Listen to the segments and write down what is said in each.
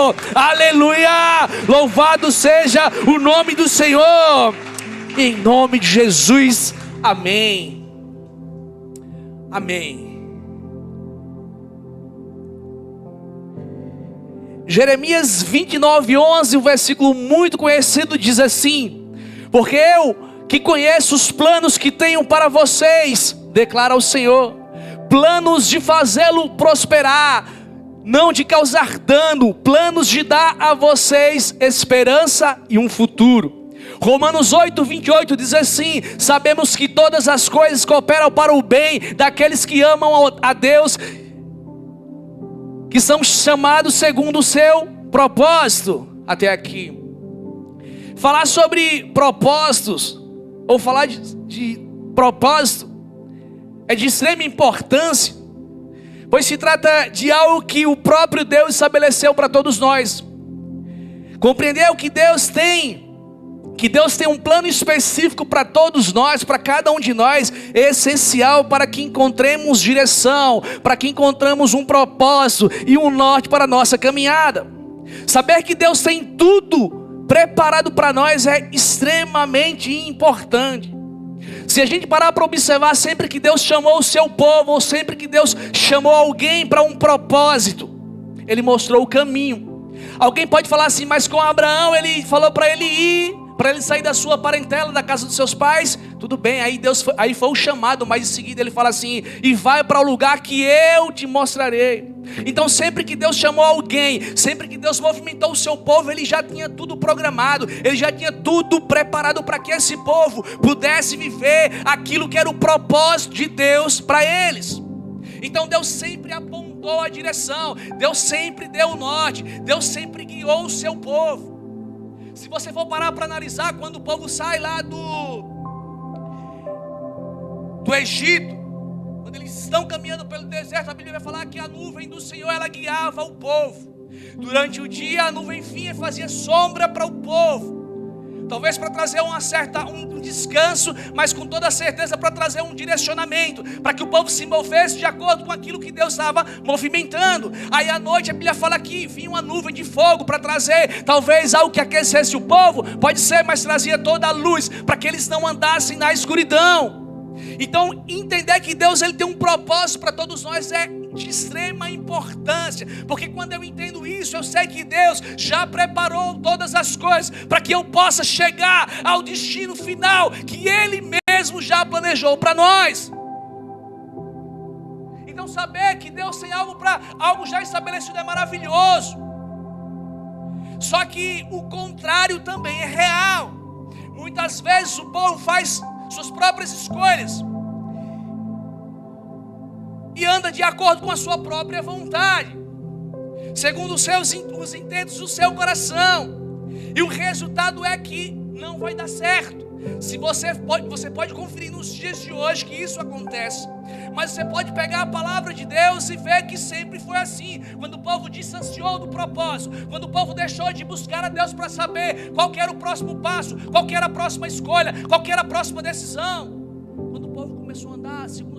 Senhor. Aleluia! Louvado seja o nome do Senhor. Em nome de Jesus. Amém. Amém. Jeremias 29:11, um versículo muito conhecido, diz assim: porque eu que conheço os planos que tenho para vocês, declara o Senhor, planos de fazê-lo prosperar, não de causar dano, planos de dar a vocês esperança e um futuro. Romanos 8:28 diz assim: sabemos que todas as coisas cooperam para o bem daqueles que amam a Deus, que são chamados segundo o seu propósito. Até aqui. Falar sobre propósitos, ou falar de propósito, é de extrema importância, pois se trata de algo que o próprio Deus estabeleceu para todos nós. Compreender o que Deus tem um plano específico para todos nós, para cada um de nós, é essencial para que encontremos direção, para que encontremos um propósito e um norte para a nossa caminhada. Saber que Deus tem tudo preparado para nós é extremamente importante. Se a gente parar para observar, sempre que Deus chamou o seu povo, ou sempre que Deus chamou alguém para um propósito, Ele mostrou o caminho. Alguém pode falar assim: mas com Abraão Ele falou para ele ir, para ele sair da sua parentela, da casa dos seus pais. Tudo bem, aí foi o chamado, mas em seguida ele fala assim: e vai para o lugar que eu te mostrarei. Então sempre que Deus chamou alguém, sempre que Deus movimentou o seu povo, Ele já tinha tudo programado, Ele já tinha tudo preparado para que esse povo pudesse viver aquilo que era o propósito de Deus para eles. Então Deus sempre apontou a direção, Deus sempre deu o norte, Deus sempre guiou o seu povo. Se você for parar para analisar, quando o povo sai lá do Egito, quando eles estão caminhando pelo deserto, a Bíblia vai falar que a nuvem do Senhor, ela guiava o povo. Durante o dia a nuvem vinha e fazia sombra para o povo, talvez para trazer um descanso, mas com toda certeza para trazer um direcionamento, para que o povo se movesse de acordo com aquilo que Deus estava movimentando. Aí à noite a Bíblia fala que vinha uma nuvem de fogo para trazer talvez algo que aquecesse o povo, pode ser, mas trazia toda a luz para que eles não andassem na escuridão. Então entender que Deus, Ele tem um propósito para todos nós é de extrema importância, porque quando eu entendo isso, eu sei que Deus já preparou todas as coisas para que eu possa chegar ao destino final que Ele mesmo já planejou para nós. Então saber que Deus tem algo já estabelecido é maravilhoso. Só que o contrário também é real. Muitas vezes o povo faz suas próprias escolhas e anda de acordo com a sua própria vontade, segundo os intentos do seu coração, e o resultado é que não vai dar certo. Você pode conferir nos dias de hoje que isso acontece, mas você pode pegar a palavra de Deus e ver que sempre foi assim. Quando o povo distanciou do propósito, quando o povo deixou de buscar a Deus para saber qual que era o próximo passo, qual que era a próxima escolha, qual que era a próxima decisão, quando o povo começou a andar segundo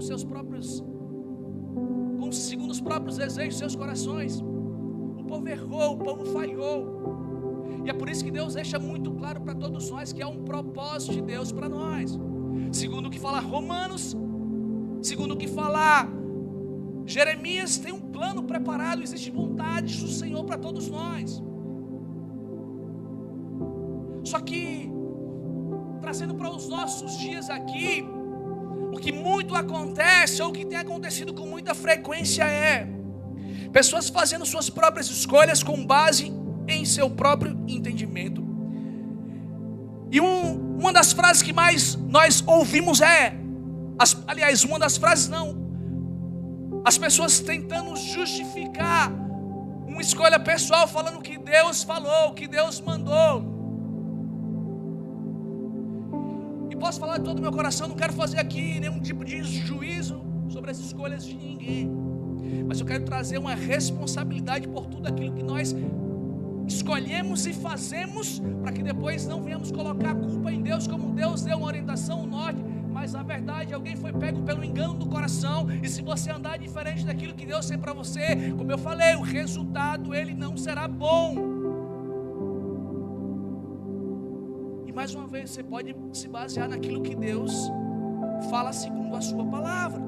os próprios desejos, seus corações, o povo errou, o povo falhou. E é por isso que Deus deixa muito claro para todos nós que há um propósito de Deus para nós. Segundo o que fala Romanos, segundo o que fala Jeremias, tem um plano preparado, existe vontade do Senhor para todos nós. Só que, trazendo para os nossos dias aqui, o que muito acontece, ou o que tem acontecido com muita frequência é pessoas fazendo suas próprias escolhas com base em seu próprio entendimento. E uma das frases que mais nós ouvimos uma das frases não, as pessoas tentando justificar uma escolha pessoal, falando que Deus falou, que Deus mandou. E posso falar de todo o meu coração, não quero fazer aqui nenhum tipo de juízo sobre as escolhas de ninguém, mas eu quero trazer uma responsabilidade por tudo aquilo que nós escolhemos e fazemos, para que depois não venhamos colocar a culpa em Deus, como Deus deu uma orientação, um norte, mas na verdade alguém foi pego pelo engano do coração. E se você andar diferente daquilo que Deus tem para você, como eu falei, o resultado ele não será bom. E mais uma vez, você pode se basear naquilo que Deus fala segundo a sua palavra.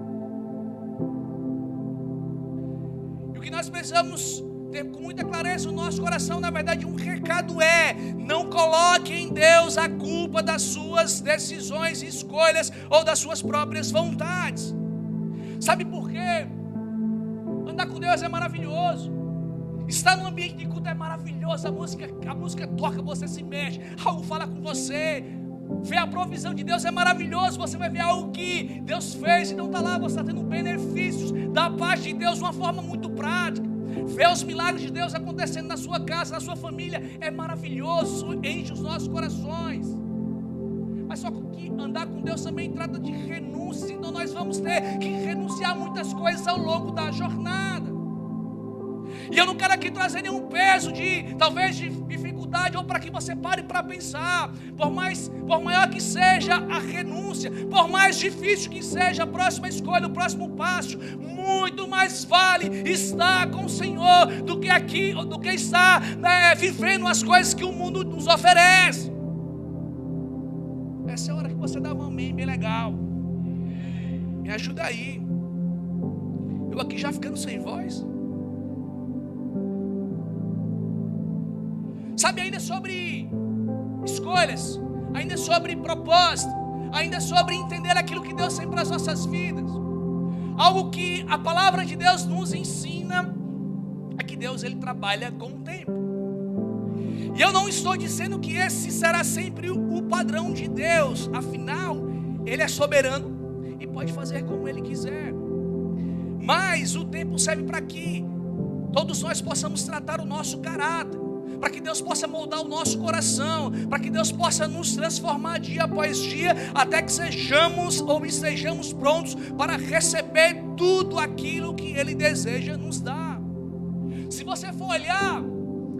E o que nós precisamos ter com muita clareza no nosso coração, na verdade, um recado é: não coloque em Deus a culpa das suas decisões e escolhas ou das suas próprias vontades. Sabe por quê? Andar com Deus é maravilhoso. Estar num ambiente de culto é maravilhoso. A música toca, você se mexe, algo fala com você. Ver a provisão de Deus é maravilhoso. Você vai ver algo que Deus fez e não está lá. Você está tendo benefícios da parte de Deus de uma forma muito prática. Ver os milagres de Deus acontecendo na sua casa, na sua família, é maravilhoso, enche os nossos corações. Mas só que andar com Deus também trata de renúncia. Então nós vamos ter que renunciar muitas coisas ao longo da jornada. E eu não quero aqui trazer nenhum peso de, talvez, de dificuldade, ou para que você pare para pensar. Por maior que seja a renúncia, por mais difícil que seja a próxima escolha, o próximo passo, muito mais vale estar com o Senhor do que estar vivendo as coisas que o mundo nos oferece. Essa é a hora que você dá um amém bem legal. Me ajuda aí. Eu aqui já ficando sem voz. Sabe, ainda sobre escolhas, ainda sobre propósito, ainda sobre entender aquilo que Deus tem para as nossas vidas. Algo que a palavra de Deus nos ensina é que Deus ele trabalha com o tempo. E eu não estou dizendo que esse será sempre o padrão de Deus. Afinal, Ele é soberano e pode fazer como Ele quiser. Mas o tempo serve para que todos nós possamos tratar o nosso caráter, para que Deus possa moldar o nosso coração, para que Deus possa nos transformar dia após dia, até que sejamos ou estejamos prontos para receber tudo aquilo que Ele deseja nos dar. Se você for olhar,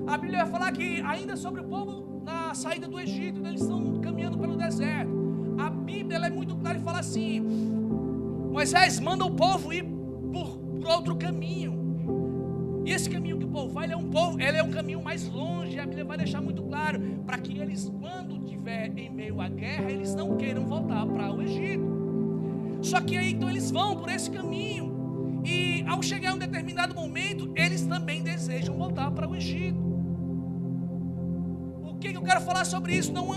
a Bíblia vai falar que ainda sobre o povo na saída do Egito, eles estão caminhando pelo deserto. A Bíblia ela é muito clara e fala assim: Moisés manda o povo ir por outro caminho. E esse caminho que o povo vai, ele é um caminho mais longe. A Bíblia vai deixar muito claro, para que eles, quando estiver em meio à guerra, eles não queiram voltar para o Egito. Só que aí então eles vão por esse caminho, e ao chegar em um determinado momento, eles também desejam voltar para o Egito. O que eu quero falar sobre isso não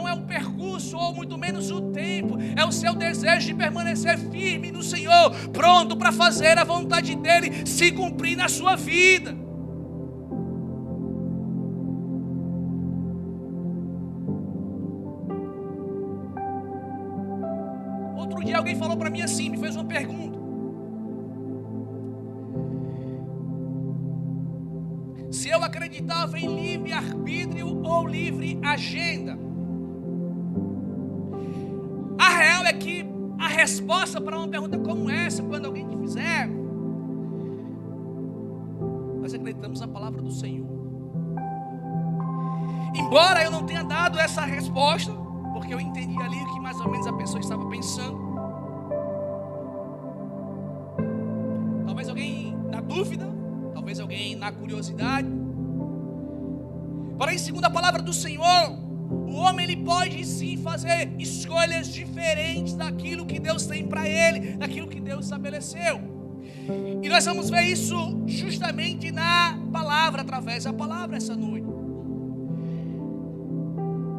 é o percurso, ou muito menos o tempo. É o seu desejo de permanecer firme no Senhor, pronto para fazer a vontade dEle se cumprir na sua vida. Outro dia alguém falou para mim assim, me fez uma pergunta: se eu acreditava em livre-arbítrio ou livre agenda. A real é que a resposta para uma pergunta como essa, quando alguém te fizer, nós acreditamos na palavra do Senhor. Embora eu não tenha dado essa resposta, porque eu entendi ali o que mais ou menos a pessoa estava pensando. Talvez alguém na dúvida, talvez alguém na curiosidade. Porém, segundo a palavra do Senhor, o homem ele pode sim fazer escolhas diferentes daquilo que Deus tem para ele, daquilo que Deus estabeleceu. E nós vamos ver isso justamente na palavra, através da palavra essa noite.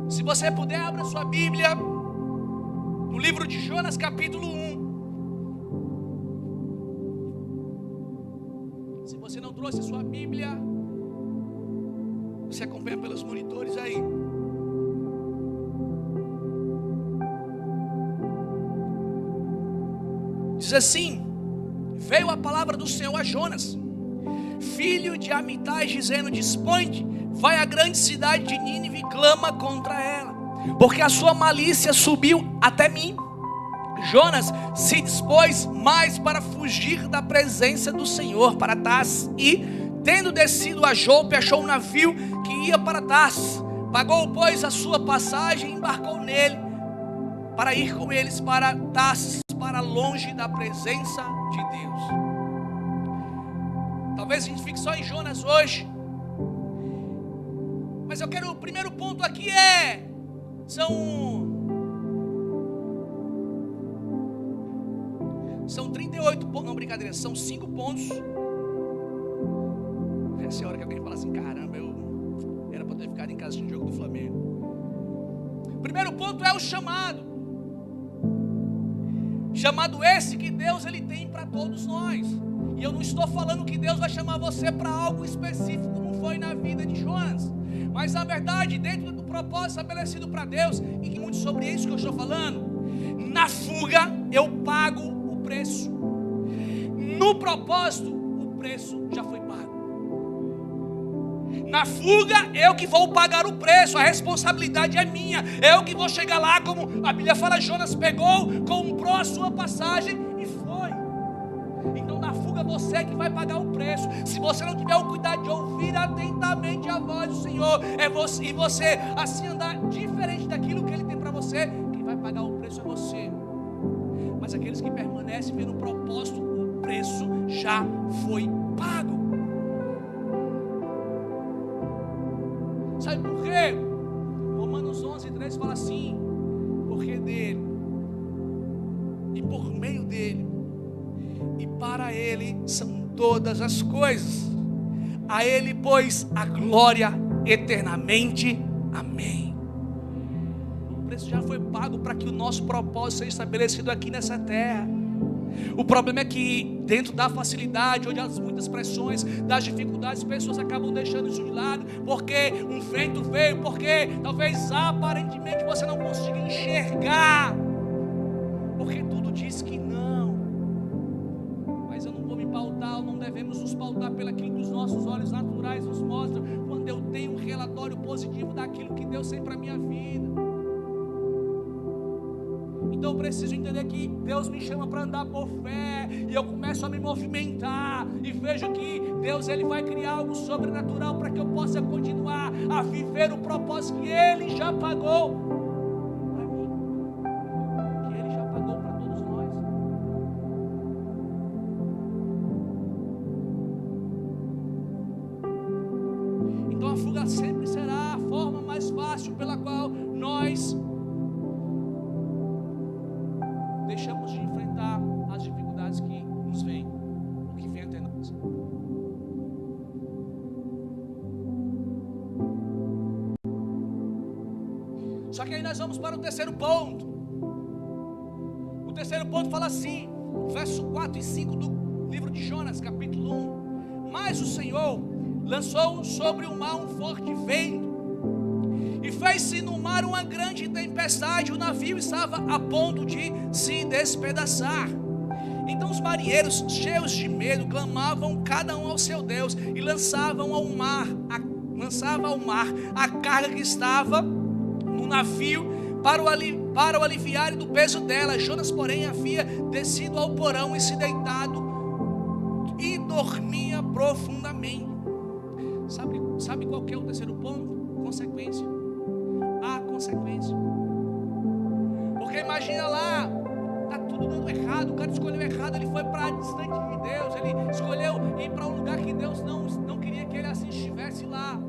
Se você puder, abra sua Bíblia no livro de Jonas, capítulo 1. Se você não trouxe sua Bíblia, você acompanha pelos monitores aí. Diz assim: veio a palavra do Senhor a Jonas, filho de Amitai, dizendo: dispõe-te, vai à grande cidade de Nínive e clama contra ela, porque a sua malícia subiu até mim. Jonas se dispôs mais para fugir da presença do Senhor para Tarsis, e, tendo descido a Jope, achou um navio que ia para Tarsis. Pagou, pois, a sua passagem e embarcou nele. para ir com eles para Tarsis, para longe da presença de Deus. Talvez a gente fique só em Jonas hoje, mas eu quero, o primeiro ponto aqui são 38 pontos, não, brincadeira, são 5 pontos. Essa é a hora que alguém fala assim, caramba, eu era para ter ficado em casa assistindo o jogo do Flamengo. O primeiro ponto é o chamado. Chamado esse que Deus ele tem para todos nós. E eu não estou falando que Deus vai chamar você para algo específico, como foi na vida de Jonas. Mas a verdade, dentro do propósito estabelecido para Deus, e que muito sobre isso que eu estou falando, na fuga eu pago o preço. No propósito, o preço já foi pago. Na fuga, eu que vou pagar o preço, a responsabilidade é minha. Eu que vou chegar lá, como a Bíblia fala, Jonas pegou, comprou a sua passagem e foi. Então na fuga você que vai pagar o preço. Se você não tiver o cuidado de ouvir atentamente a voz do Senhor, e você assim andar diferente daquilo que Ele tem para você, quem vai pagar o preço é você. Mas aqueles que permanecem vendo o propósito, o preço já foi pago. Sabe por quê? Romanos 11:3 fala assim: porque dele, e por meio dele, e para ele são todas as coisas. A ele, pois, a glória eternamente. Amém. O preço já foi pago para que o nosso propósito seja estabelecido aqui nessa terra. O problema é que dentro da facilidade, onde as muitas pressões, das dificuldades, pessoas acabam deixando isso de lado, porque um vento veio, porque talvez aparentemente você não consiga enxergar, porque tudo diz que não. Mas eu não vou me pautar, não devemos nos pautar pelaquilo que os nossos olhos naturais nos mostram, quando eu tenho um relatório positivo daquilo que Deus tem para a minha vida. Então eu preciso entender que Deus me chama para andar por fé, e eu começo a me movimentar, e vejo que Deus ele vai criar algo sobrenatural para que eu possa continuar a viver o propósito que Ele já pagou para mim, que Ele já pagou para todos nós. Então a fuga sempre será a forma mais fácil pela qual nós deixamos de enfrentar as dificuldades que nos vêm, o que vem até nós. Só que aí nós vamos para o terceiro ponto. O terceiro ponto fala assim, verso 4 e 5 do livro de Jonas, capítulo 1. Mas o Senhor lançou sobre o mar um forte vento, e fez-se no mar uma grande tempestade. O navio estava a ponto de se despedaçar. Então os marinheiros, cheios de medo, clamavam cada um ao seu Deus, e lançavam ao mar a carga que estava no navio, para o aliviar do peso dela. Jonas, porém, havia descido ao porão e se deitado e dormia profundamente. Sabe qual que é o terceiro ponto? Consequência. A consequência. Porque imagina lá, está tudo dando errado, o cara escolheu errado, ele foi para distante de Deus, ele escolheu ir para um lugar que Deus não queria que ele assim estivesse lá.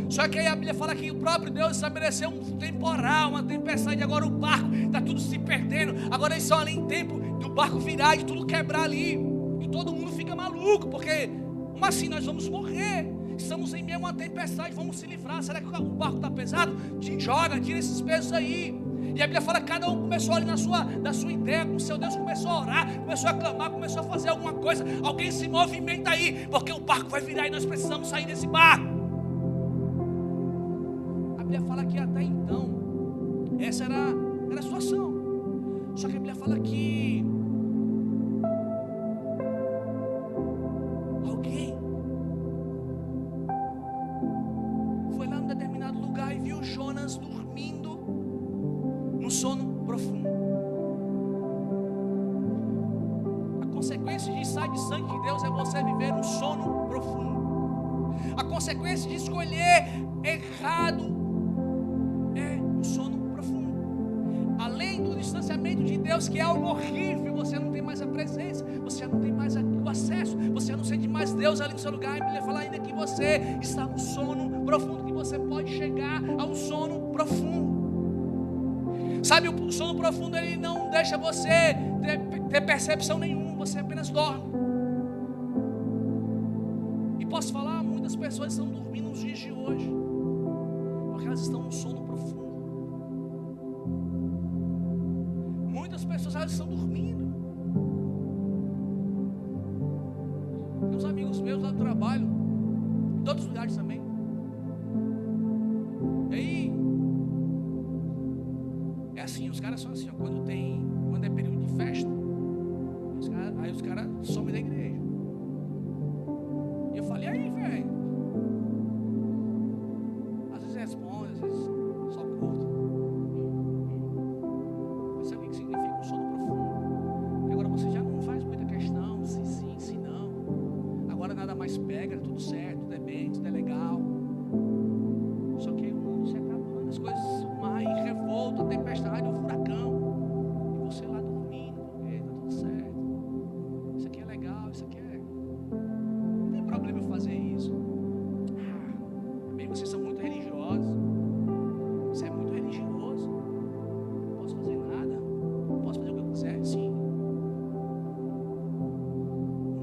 Só que aí a Bíblia fala que o próprio Deus estabeleceu um temporal, uma tempestade. Agora o barco está tudo se perdendo, agora eles só ali em tempo do barco virar, de tudo quebrar ali, e todo mundo fica maluco, porque como assim nós vamos morrer? Estamos em meio a uma tempestade, vamos se livrar. Será que o barco está pesado? Tira esses pesos aí. E a Bíblia fala que cada um começou ali na sua ideia, com o seu Deus, começou a orar, começou a clamar, começou a fazer alguma coisa. Alguém se movimenta aí, porque o barco vai virar e nós precisamos sair desse barco. A Bíblia fala que até então essa era a situação. Só que a Bíblia fala que alguém foi lá num determinado lugar e viu Jonas dormindo no sono profundo. A consequência de sair de sangue de Deus é você viver um sono profundo. A consequência de escolher errado é um sono profundo. Além afastamento de Deus, que é algo horrível. Você não tem mais a presença, você não tem mais o acesso, você não sente mais Deus ali no seu lugar. E a Bíblia fala ainda que você está no sono profundo, que você pode chegar ao sono profundo. Sabe, o sono profundo, ele não deixa você ter percepção nenhuma, você apenas dorme. E posso falar, muitas pessoas estão dormindo nos dias de hoje, porque elas estão no sono profundo. Muitas pessoas, elas estão dormindo. Tem uns amigos meus lá do trabalho, em todos os lugares também. E aí, é assim, os caras são assim, ó, quando é período de festa, aí os caras somem da igreja. E eu falei, aí, velho, às vezes responde, às vezes só curto. Mas sabe o que significa um sono profundo? Porque agora você já não faz muita questão, se sim, se não. Agora nada mais pega, tudo certo, tudo é bem, tudo é legal. Só que aí o mundo se acabando, as coisas, o mar em revolta, a tempestade, o furacão. E você lá dormindo, porque tá tudo certo. Isso aqui é legal, isso aqui é... Não tem problema eu fazer isso. Bem, vocês são muito religiosos. Você é muito religioso. Não posso fazer nada. Não posso fazer o que eu quiser, sim. O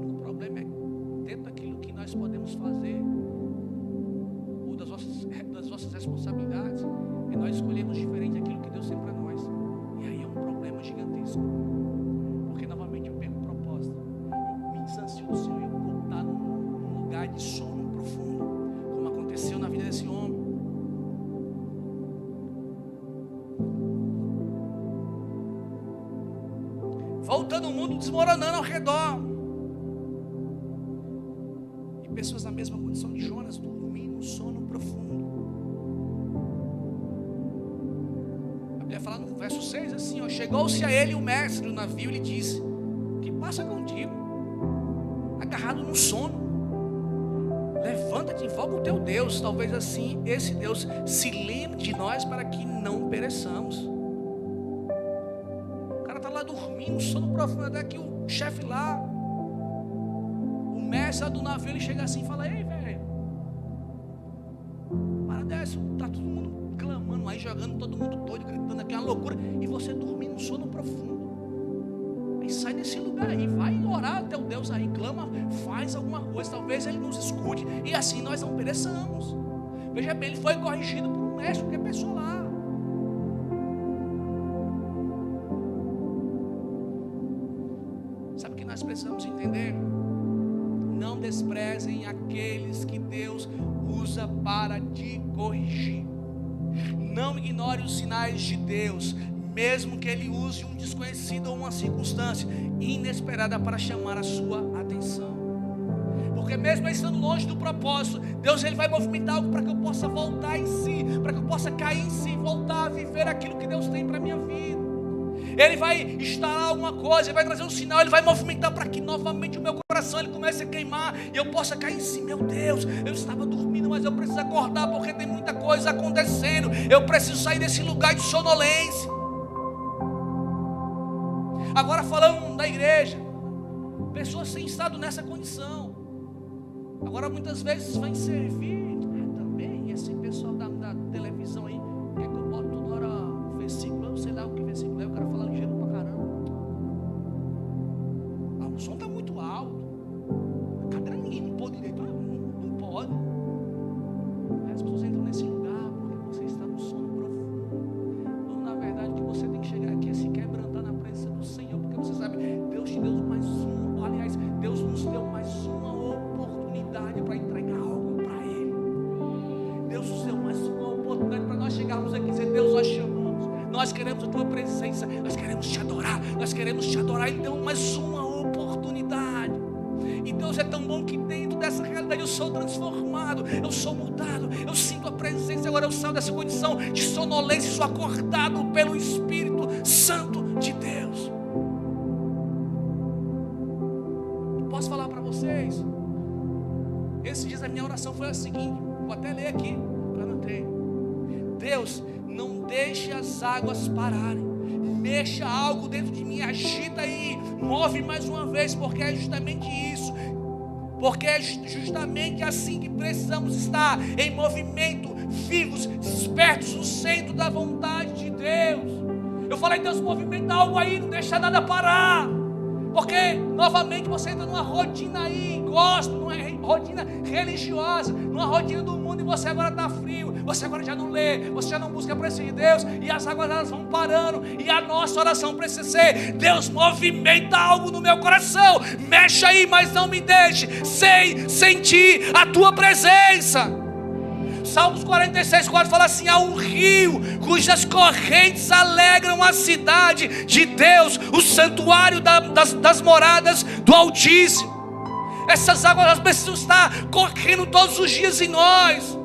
único problema é dentro daquilo que nós podemos fazer, ou das nossas responsabilidades, e nós escolhemos diferente daquilo que Deus tem para nós. E aí é um problema gigantesco. Porque novamente eu perco o propósito. Eu me distancio do Senhor e eu vou estar num lugar de sono profundo, como aconteceu na vida desse homem. Voltando o mundo desmoronando ao redor. E pessoas na mesma condição de Jonas, dormindo no sono profundo. A Bíblia fala no verso 6 assim, ó, chegou-se a ele o mestre do navio e lhe disse: que passa contigo? Agarrado no sono. Levanta-te, invoca o teu Deus. Talvez assim esse Deus se lembre de nós para que não pereçamos. O cara está lá dormindo, sono profundo, até que o chefe lá, o mestre do navio, ele chega assim e fala: ei, velho, para dessa, tá todo mundo clamando aí, jogando, todo mundo doido, gritando aqui, uma loucura, e você dormindo, sono profundo. Aí sai desse lugar aí, vai orar ao teu Deus aí, clama, faz alguma coisa, talvez ele nos escute, e assim nós não pereçamos. Veja bem, ele foi corrigido por um mestre, porque pessoa lá. Sabe o que nós precisamos entender? Não desprezem aqueles que Deus usa para te corrigir. Não ignore os sinais de Deus, mesmo que Ele use um desconhecido ou uma circunstância inesperada para chamar a sua atenção. Porque mesmo estando longe do propósito, Deus ele vai movimentar algo para que eu possa voltar em si, para que eu possa cair em si, voltar a viver aquilo que Deus tem para a minha vida. Ele vai instalar alguma coisa, ele vai trazer um sinal, ele vai movimentar para que novamente o meu coração ele comece a queimar e eu possa cair em si. Meu Deus, eu estava dormindo, mas eu preciso acordar porque tem muita coisa acontecendo. Eu preciso sair desse lugar de sonolência. Agora falando da igreja, pessoas têm estado nessa condição. Agora muitas vezes vem servir também esse pessoal da televisão aí, quer que eu boto toda hora um versículo, eu sei lá o que versículo é, o cara fala ligeiro pra caramba. O som tá muito alto, a cadeira ninguém não pode direito, não pode. Aí as pessoas entram nesse lugar porque você está no sono profundo. Então na verdade que você tem que chegar aqui e se quebrantar na presença do Senhor, porque você sabe, Deus te deu mais um, aliás, Deus nos deu mais uma oportunidade para entregar algo para Ele. Deus nos deu mais uma oportunidade para nós chegarmos aqui e dizer: Deus, nós te amamos, nós queremos a Tua presença, nós queremos te adorar, nós queremos te adorar. Ele deu mais uma oportunidade. E Deus é tão bom que dentro dessa realidade eu sou transformado, eu sou mudado, eu sinto a presença. Agora eu saio dessa condição de sonolência e sou acordado pelo Espírito Santo de Deus. Posso falar para vocês? Esses dias a minha oração foi a seguinte, vou até ler aqui, para não ter. Deus, não deixe as águas pararem, mexa algo dentro de mim, agita aí, move mais uma vez, porque é justamente isso. Porque é justamente assim que precisamos estar, em movimento, vivos, despertos no centro da vontade de Deus. Eu falei, Deus, movimenta algo aí, não deixa nada parar. Porque, novamente, você entra numa rotina aí, gosta, numa rotina religiosa, numa rotina do mundo, e você agora está frio, você agora já não lê, você já não busca a presença de Deus, e as águas elas vão parando, e a nossa oração precisa ser: Deus, movimenta algo no meu coração, mexe aí, mas não me deixe sem sentir a tua presença. Salmos 46:4 fala assim: há um rio cujas correntes alegram a cidade de Deus, o santuário das moradas do Altíssimo. Essas águas elas precisam estar correndo todos os dias em nós,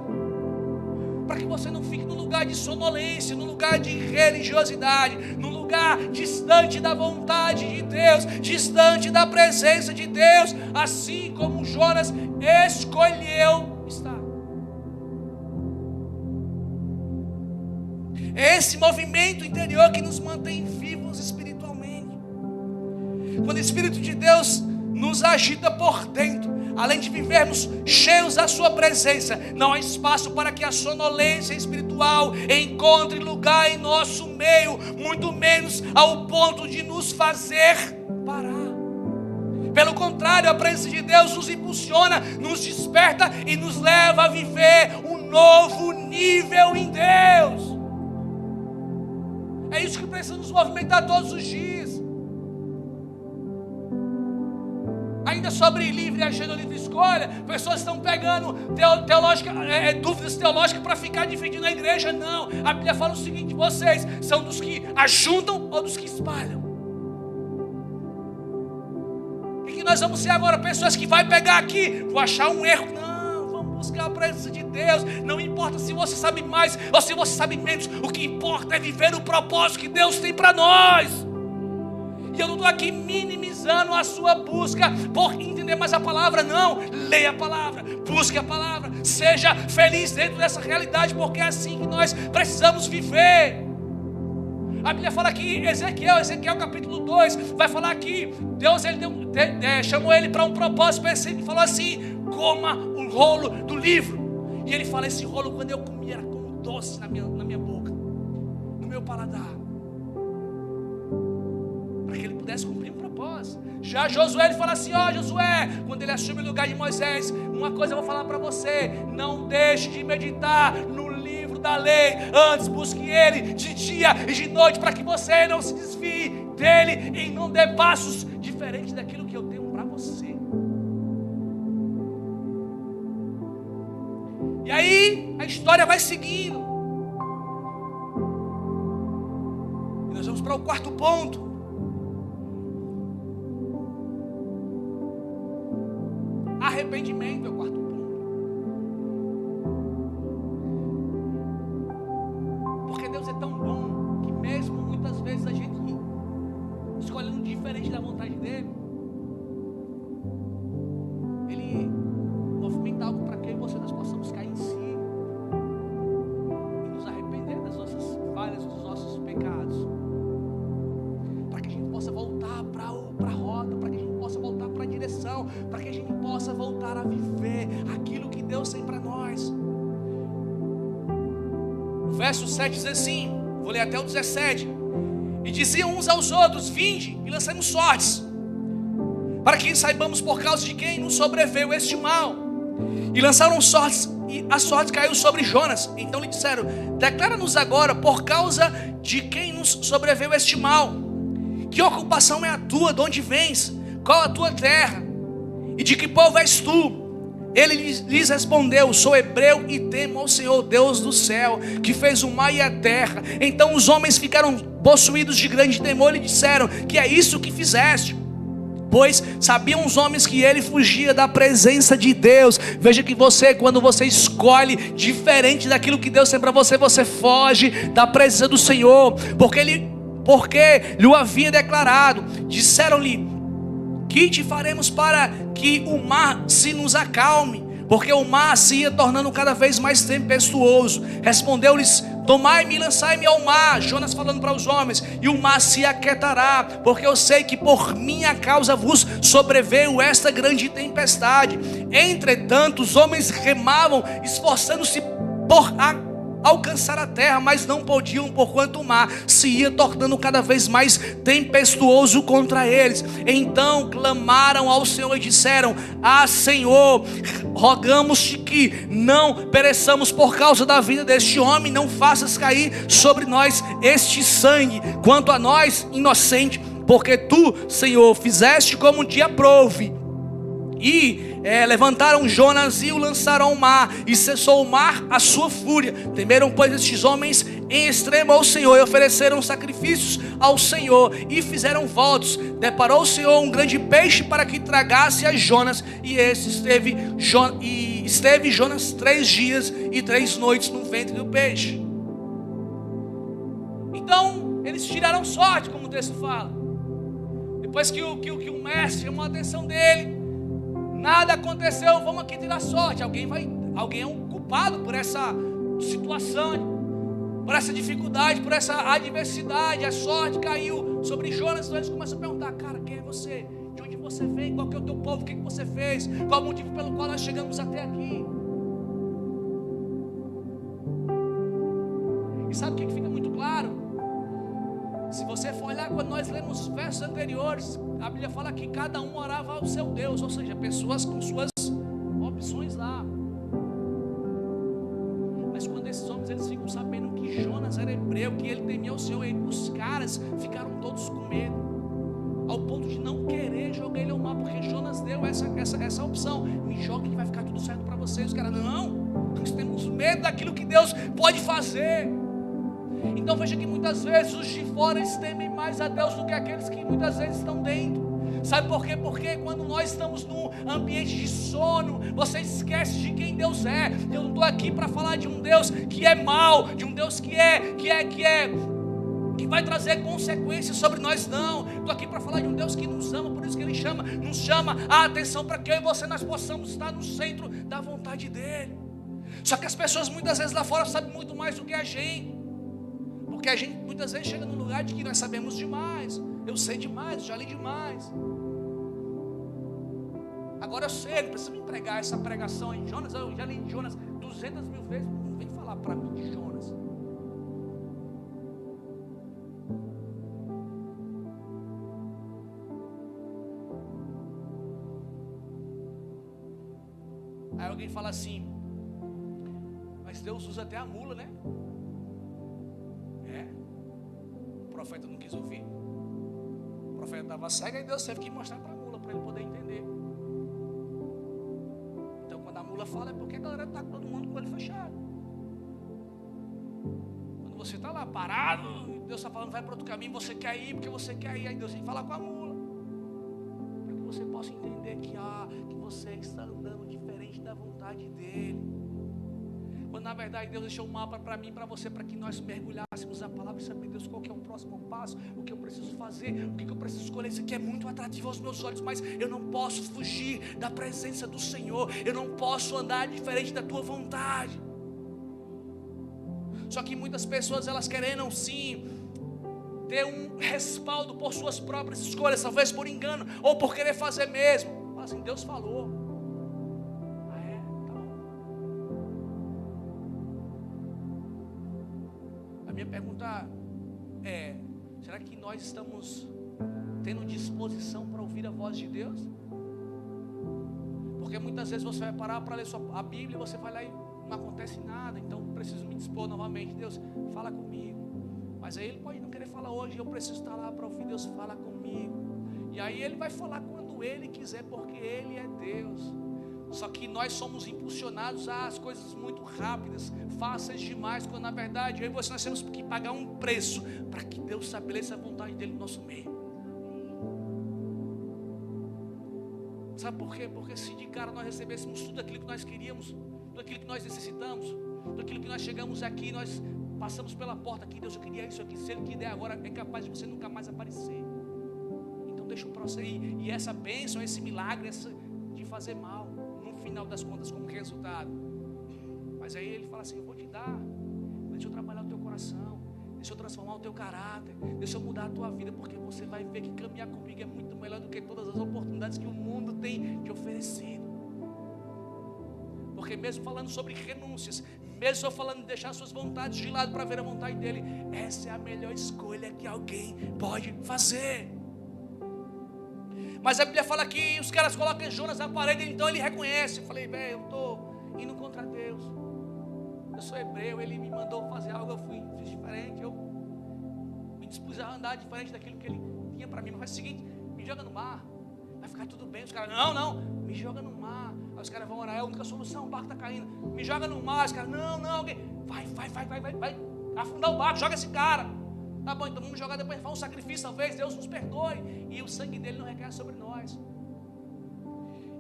para que você não fique num lugar de sonolência, num lugar de religiosidade, num lugar distante da vontade de Deus, distante da presença de Deus, assim como Jonas escolheu estar. É esse movimento interior que nos mantém vivos espiritualmente. Quando o Espírito de Deus nos agita por dentro, além de vivermos cheios da sua presença, não há espaço para que a sonolência espiritual encontre lugar em nosso meio, muito menos ao ponto de nos fazer parar. Pelo contrário, a presença de Deus nos impulsiona, nos desperta e nos leva a viver um novo nível em Deus. É isso que precisamos movimentar todos os dias. Ainda sobre livre agenda ou livre escolha, pessoas estão pegando dúvidas teológicas para ficar dividindo a igreja. Não, a Bíblia fala o seguinte: vocês são dos que ajuntam ou dos que espalham? O que nós vamos ser agora? Pessoas que vai pegar aqui, vou achar um erro. Não, vamos buscar a presença de Deus. Não importa se você sabe mais ou se você sabe menos, o que importa é viver o propósito que Deus tem para nós. E eu não estou aqui minimizando a sua busca por entender mais a palavra, não. Leia a palavra, busque a palavra, seja feliz dentro dessa realidade, porque é assim que nós precisamos viver. A Bíblia fala aqui, Ezequiel capítulo 2, vai falar que Deus chamou ele para um propósito, ele falou assim: coma um rolo do livro. E ele fala: esse rolo, quando eu comi, era como doce na minha boca, no meu paladar, para que ele pudesse cumprir um propósito. Já Josué, ele fala assim: ó Josué, quando ele assume o lugar de Moisés, uma coisa eu vou falar para você: não deixe de meditar no livro da lei, antes busque ele de dia e de noite, para que você não se desvie dele e não dê passos diferentes daquilo que eu tenho para você. E aí a história vai seguindo, e nós vamos para o quarto ponto. Arrependimento é o quarto ponto. Porque Deus é tão bom que mesmo muitas vezes a gente escolhendo diferente da vontade dele, ele movimenta algo para que eu e você nós possamos cair em si e nos arrepender das nossas falhas, dos nossos pecados, para que a gente possa voltar para a rota, para que a gente possa voltar para a direção, para que a gente possa voltar a viver aquilo que Deus tem para nós. O verso 7 diz assim, vou ler até o 17: e diziam uns aos outros: vinde e lancemos sortes, para que saibamos por causa de quem nos sobreveio este mal. E lançaram sortes, e a sorte caiu sobre Jonas. Então lhe disseram: declara-nos agora por causa de quem nos sobreveio este mal. Que ocupação é a tua? De onde vens? Qual a tua terra? E de que povo és tu? Ele lhes respondeu: sou hebreu e temo ao Senhor, Deus do céu, que fez o mar e a terra. Então os homens ficaram possuídos de grande temor e lhe disseram: que é isso que fizeste? Pois sabiam os homens que ele fugia da presença de Deus. Veja que quando você escolhe diferente daquilo que Deus tem para você, você foge da presença do Senhor, porque lhe havia declarado. Disseram-lhe: que te faremos para que o mar se nos acalme? porque o mar se ia tornando cada vez mais tempestuoso. Respondeu-lhes: tomai-me e lançai-me ao mar. Jonas falando para os homens: e o mar se aquietará, porque eu sei que por minha causa vos sobreveio esta grande tempestade. Entretanto, os homens remavam, esforçando-se por alcançar a terra, mas não podiam, porquanto o mar se ia tornando cada vez mais tempestuoso contra eles. Então clamaram ao Senhor e disseram: Senhor, rogamos-te que não pereçamos por causa da vida deste homem, não faças cair sobre nós este sangue, quanto a nós, inocente, porque tu, Senhor, fizeste como te aprouve. E levantaram Jonas e o lançaram ao mar, e cessou o mar a sua fúria. Temeram, pois, estes homens em extremo ao Senhor, e ofereceram sacrifícios ao Senhor, e fizeram votos. Deparou o Senhor um grande peixe para que tragasse a Jonas, e esteve Jonas 3 dias e 3 noites no ventre do peixe. Então eles tiraram sorte, como o texto fala. Depois que o mestre chamou a atenção dele, nada aconteceu, vamos aqui tirar sorte. Alguém é um culpado por essa situação, por essa dificuldade, por essa adversidade. A sorte caiu sobre Jonas. Então eles começam a perguntar: cara, quem é você? De onde você vem? Qual que é o teu povo? O que você fez? Qual o motivo pelo qual nós chegamos até aqui? E sabe o que fica muito claro? Se você for olhar, quando nós lemos os versos anteriores, a Bíblia fala que cada um orava ao seu Deus, ou seja, pessoas com suas opções lá. Mas quando esses homens eles ficam sabendo que Jonas era hebreu, que ele temia o Senhor, os caras ficaram todos com medo, ao ponto de não querer jogar ele ao mar, porque Jonas deu essa opção: me joga que vai ficar tudo certo para vocês. Os caras: não, nós temos medo daquilo que Deus pode fazer. Então veja que muitas vezes os de fora eles temem mais a Deus do que aqueles que muitas vezes estão dentro. Sabe por quê? Porque quando nós estamos num ambiente de sono, você esquece de quem Deus é. Eu não estou aqui para falar de um Deus que é mau, de um Deus que vai trazer consequências sobre nós, não. Estou aqui para falar de um Deus que nos ama. Por isso que Ele nos chama a atenção, para que eu e você nós possamos estar no centro da vontade dEle. Só que as pessoas muitas vezes lá fora sabem muito mais do que a gente, porque a gente muitas vezes chega num lugar de que nós sabemos demais. Eu sei demais, eu já li demais. Agora eu sei, não precisa me pregar essa pregação em Jonas. Eu já li Jonas 200 mil vezes. Não vem falar para mim de Jonas. Aí alguém fala assim: mas Deus usa até a mula, né? O profeta não quis ouvir. O profeta estava cego e Deus teve que mostrar para a mula, para ele poder entender. Então quando a mula fala, é porque a galera está todo mundo com o olho fechado. Quando você está lá parado, Deus está falando: vai para outro caminho, você quer ir porque você quer ir. Aí Deus vem falar com a mula, para que você possa entender que você está andando diferente da vontade dEle. Quando na verdade Deus deixou um mapa para mim e para você, para que nós mergulhássemos na palavra e saber, Deus, qual que é o próximo passo, o que eu preciso fazer, o que eu preciso escolher. Isso aqui é muito atrativo aos meus olhos, mas eu não posso fugir da presença do Senhor, eu não posso andar diferente da tua vontade. Só que muitas pessoas, elas querendo sim ter um respaldo por suas próprias escolhas, talvez por engano ou por querer fazer mesmo. Fala assim: Deus falou. Minha pergunta é: será que nós estamos tendo disposição para ouvir a voz de Deus? Porque muitas vezes você vai parar para ler a Bíblia e você vai lá e não acontece nada. Então preciso me dispor novamente. Deus, fala comigo. Mas aí Ele pode não querer falar hoje. Eu preciso estar lá para ouvir. Deus, fala comigo. E aí Ele vai falar quando Ele quiser, porque Ele é Deus. Só que nós somos impulsionados às coisas muito rápidas, fáceis demais, quando na verdade eu e você nós temos que pagar um preço para que Deus estabeleça a vontade dEle no nosso meio. Sabe por quê? Porque se de cara nós recebêssemos tudo aquilo que nós queríamos, tudo aquilo que nós necessitamos, tudo aquilo que nós chegamos aqui, nós passamos pela porta aqui: Deus, eu queria isso aqui, se Ele quiser agora, é capaz de você nunca mais aparecer. Então deixa eu prosseguir. E essa bênção, esse milagre de fazer mal, final das contas como resultado. Mas aí ele fala assim: eu vou te dar, deixa eu trabalhar o teu coração, deixa eu transformar o teu caráter, deixa eu mudar a tua vida, porque você vai ver que caminhar comigo é muito melhor do que todas as oportunidades que o mundo tem te oferecido. Porque mesmo falando sobre renúncias, mesmo só falando de deixar suas vontades de lado para ver a vontade dele, essa é a melhor escolha que alguém pode fazer. Mas a Bíblia fala que os caras colocam Jonas na parede, então ele reconhece. Eu falei: velho, eu estou indo contra Deus, eu sou hebreu, ele me mandou fazer algo, eu fiz diferente, eu me dispus a andar diferente daquilo que ele tinha para mim. Mas faz o seguinte: me joga no mar, vai ficar tudo bem. Os caras: não, me joga no mar. Aí os caras vão orar: é a única solução, o barco está caindo, me joga no mar. Os caras: não, alguém vai afundar o barco, joga esse cara. Tá bom, então vamos jogar, depois faz um sacrifício, talvez Deus nos perdoe e o sangue dele não recai sobre nós.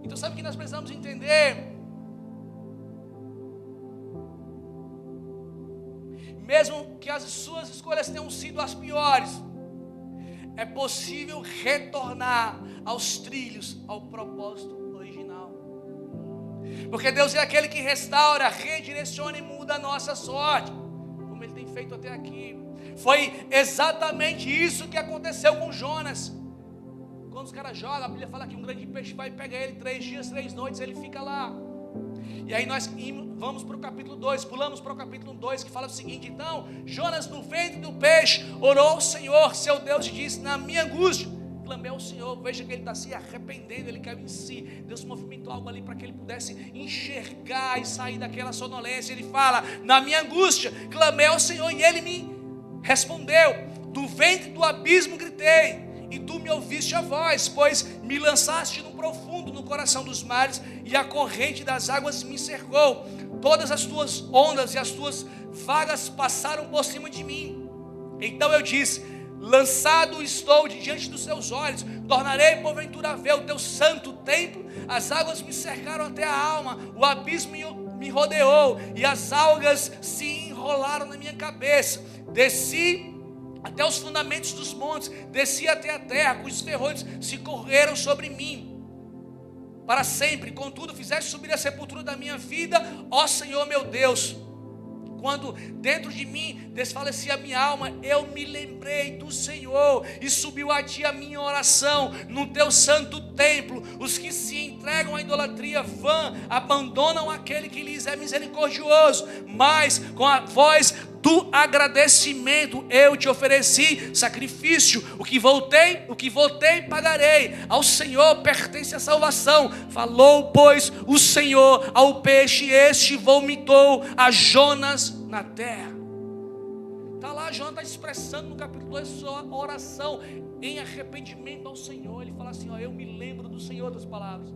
Então sabe o que nós precisamos entender? Mesmo que as suas escolhas tenham sido as piores, é possível retornar aos trilhos, ao propósito original. Porque Deus é aquele que restaura, redireciona e muda a nossa sorte, como Ele tem feito até aqui. Foi exatamente isso que aconteceu com Jonas. Quando os caras jogam, a Bíblia fala que um grande peixe vai pegar ele 3 dias, 3 noites, ele fica lá. E aí nós vamos para o capítulo 2, pulamos para o capítulo 2, que fala o seguinte: então, Jonas no ventre do peixe orou ao Senhor, seu Deus, e disse: na minha angústia clamei ao Senhor. Veja que ele está se arrependendo, ele caiu em si. Deus movimentou algo ali para que ele pudesse enxergar e sair daquela sonolência. Ele fala: na minha angústia clamei ao Senhor e Ele me respondeu. Do ventre do abismo gritei, e tu me ouviste a voz, pois me lançaste no profundo, no coração dos mares, e a corrente das águas me cercou. Todas as tuas ondas e as tuas vagas passaram por cima de mim. Então eu disse: lançado estou de diante dos teus olhos, tornarei porventura a ver o teu santo templo. As águas me cercaram até a alma, o abismo me rodeou, e as algas se enrolaram na minha cabeça. Desci até os fundamentos dos montes, desci até a terra, cujos ferrolhos se correram sobre mim para sempre. Contudo fizeste subir a sepultura da minha vida, ó Senhor meu Deus. Quando dentro de mim desfalecia a minha alma, eu me lembrei do Senhor, e subiu a ti a minha oração no teu santo templo. Os que se entregam à idolatria vã abandonam aquele que lhes é misericordioso, mas com a voz do agradecimento eu te ofereci sacrifício. O que voltei pagarei. Ao Senhor pertence a salvação. Falou, pois, o Senhor ao peixe, este vomitou a Jonas na terra. Está lá, Jonas está expressando no capítulo 2 sua oração em arrependimento ao Senhor. Ele fala assim: ó, eu me lembro do Senhor, das palavras.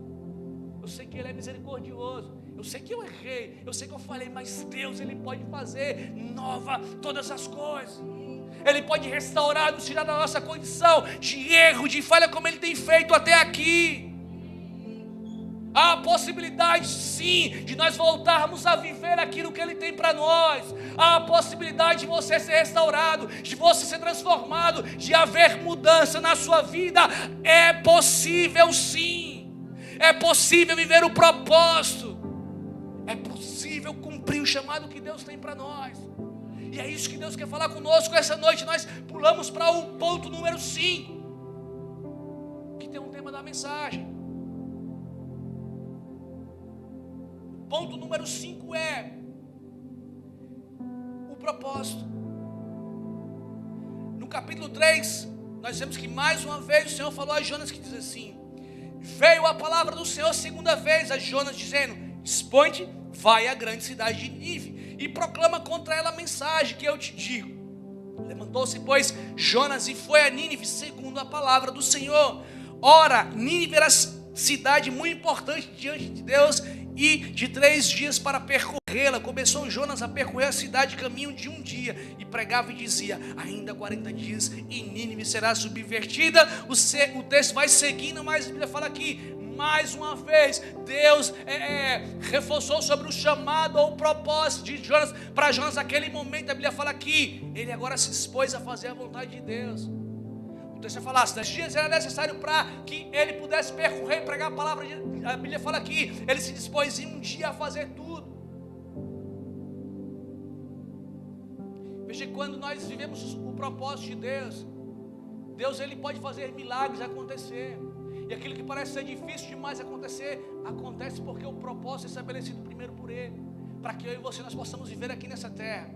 Eu sei que Ele é misericordioso, eu sei que eu errei, eu sei que eu falei, mas Deus, Ele pode fazer nova todas as coisas. Ele pode restaurar, nos tirar da nossa condição de erro, de falha, como Ele tem feito até aqui. Há a possibilidade, sim, de nós voltarmos a viver aquilo que Ele tem para nós. Há a possibilidade de você ser restaurado, de você ser transformado, de haver mudança na sua vida. É possível, sim. É possível viver o propósito. É possível cumprir o chamado que Deus tem para nós. E é isso que Deus quer falar conosco essa noite. Nós pulamos para o ponto número 5, que tem um tema da mensagem. O ponto número 5 é o propósito. No capítulo 3, nós vemos que mais uma vez o Senhor falou a Jonas, que diz assim: veio a palavra do Senhor segunda vez a Jonas, dizendo: expõe-te, vai à grande cidade de Nínive e proclama contra ela a mensagem que eu te digo. Levantou-se, pois, Jonas e foi a Nínive segundo a palavra do Senhor. Ora, Nínive era cidade muito importante diante de Deus, e de 3 dias para percorrê-la. Começou Jonas a percorrer a cidade caminho de um dia, e pregava e dizia: ainda 40 dias e Nínive será subvertida. O texto vai seguindo, mas a Bíblia fala aqui, mais uma vez, Deus reforçou sobre o chamado ou o propósito de Jonas. Para Jonas, naquele momento, a Bíblia fala que ele agora se expôs a fazer a vontade de Deus. O Então você fala, 10 dias era necessário para que ele pudesse percorrer e pregar a palavra. A Bíblia fala que ele se dispôs em um dia a fazer tudo. Veja que quando nós vivemos o propósito de Deus, Deus ele pode fazer milagres acontecer. E aquilo que parece ser difícil demais acontecer, acontece porque o propósito é estabelecido primeiro por Ele, para que eu e você nós possamos viver aqui nessa terra.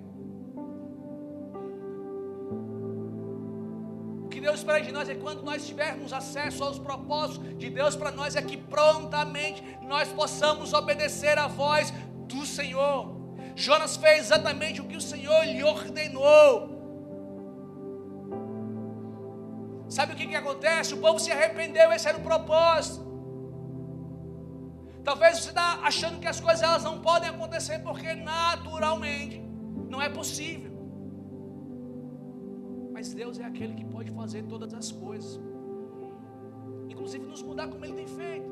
O que Deus espera de nós é quando nós tivermos acesso aos propósitos de Deus para nós, é que prontamente nós possamos obedecer à voz do Senhor. Jonas fez exatamente o que o Senhor lhe ordenou. Sabe o que acontece? O povo se arrependeu, esse era o propósito. Talvez você está achando que as coisas elas não podem acontecer porque naturalmente não é possível. Mas Deus é aquele que pode fazer todas as coisas, inclusive nos mudar como Ele tem feito.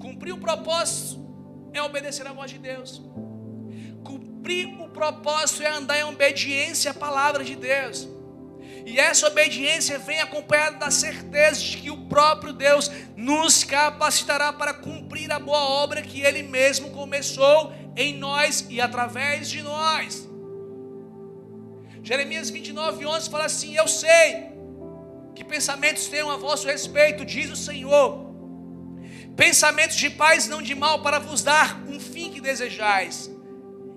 Cumprir o propósito é obedecer à voz de Deus. Cumprir o propósito é andar em obediência à palavra de Deus. E essa obediência vem acompanhada da certeza de que o próprio Deus nos capacitará para cumprir a boa obra que Ele mesmo começou em nós e através de nós. Jeremias 29:11 fala assim: eu sei que pensamentos tenho a vosso respeito, diz o Senhor, pensamentos de paz, não de mal, para vos dar um fim que desejais.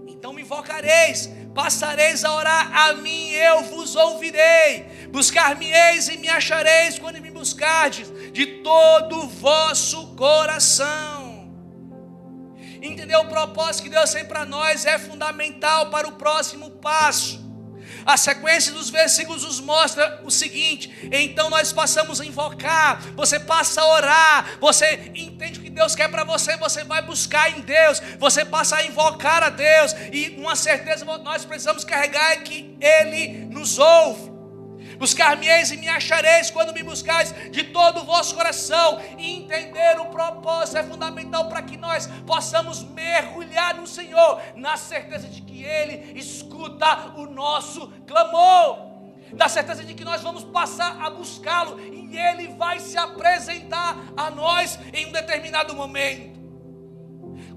Então me invocareis, passareis a orar a mim, eu vos ouvirei. Buscar-me-eis e me achareis quando me buscardes de todo o vosso coração. Entender o propósito que Deus tem para nós é fundamental para o próximo passo. A sequência dos versículos nos mostra o seguinte: então nós passamos a invocar, você passa a orar, você entende o que Deus quer para você, você vai buscar em Deus, você passa a invocar a Deus, e uma certeza nós precisamos carregar é que Ele nos ouve. Buscar-me-eis e me achareis quando me buscares de todo o vosso coração. E entender o propósito é fundamental para que nós possamos mergulhar no Senhor, na certeza de que Ele escuta o nosso clamor, na certeza de que nós vamos passar a buscá-lo e Ele vai se apresentar a nós em um determinado momento.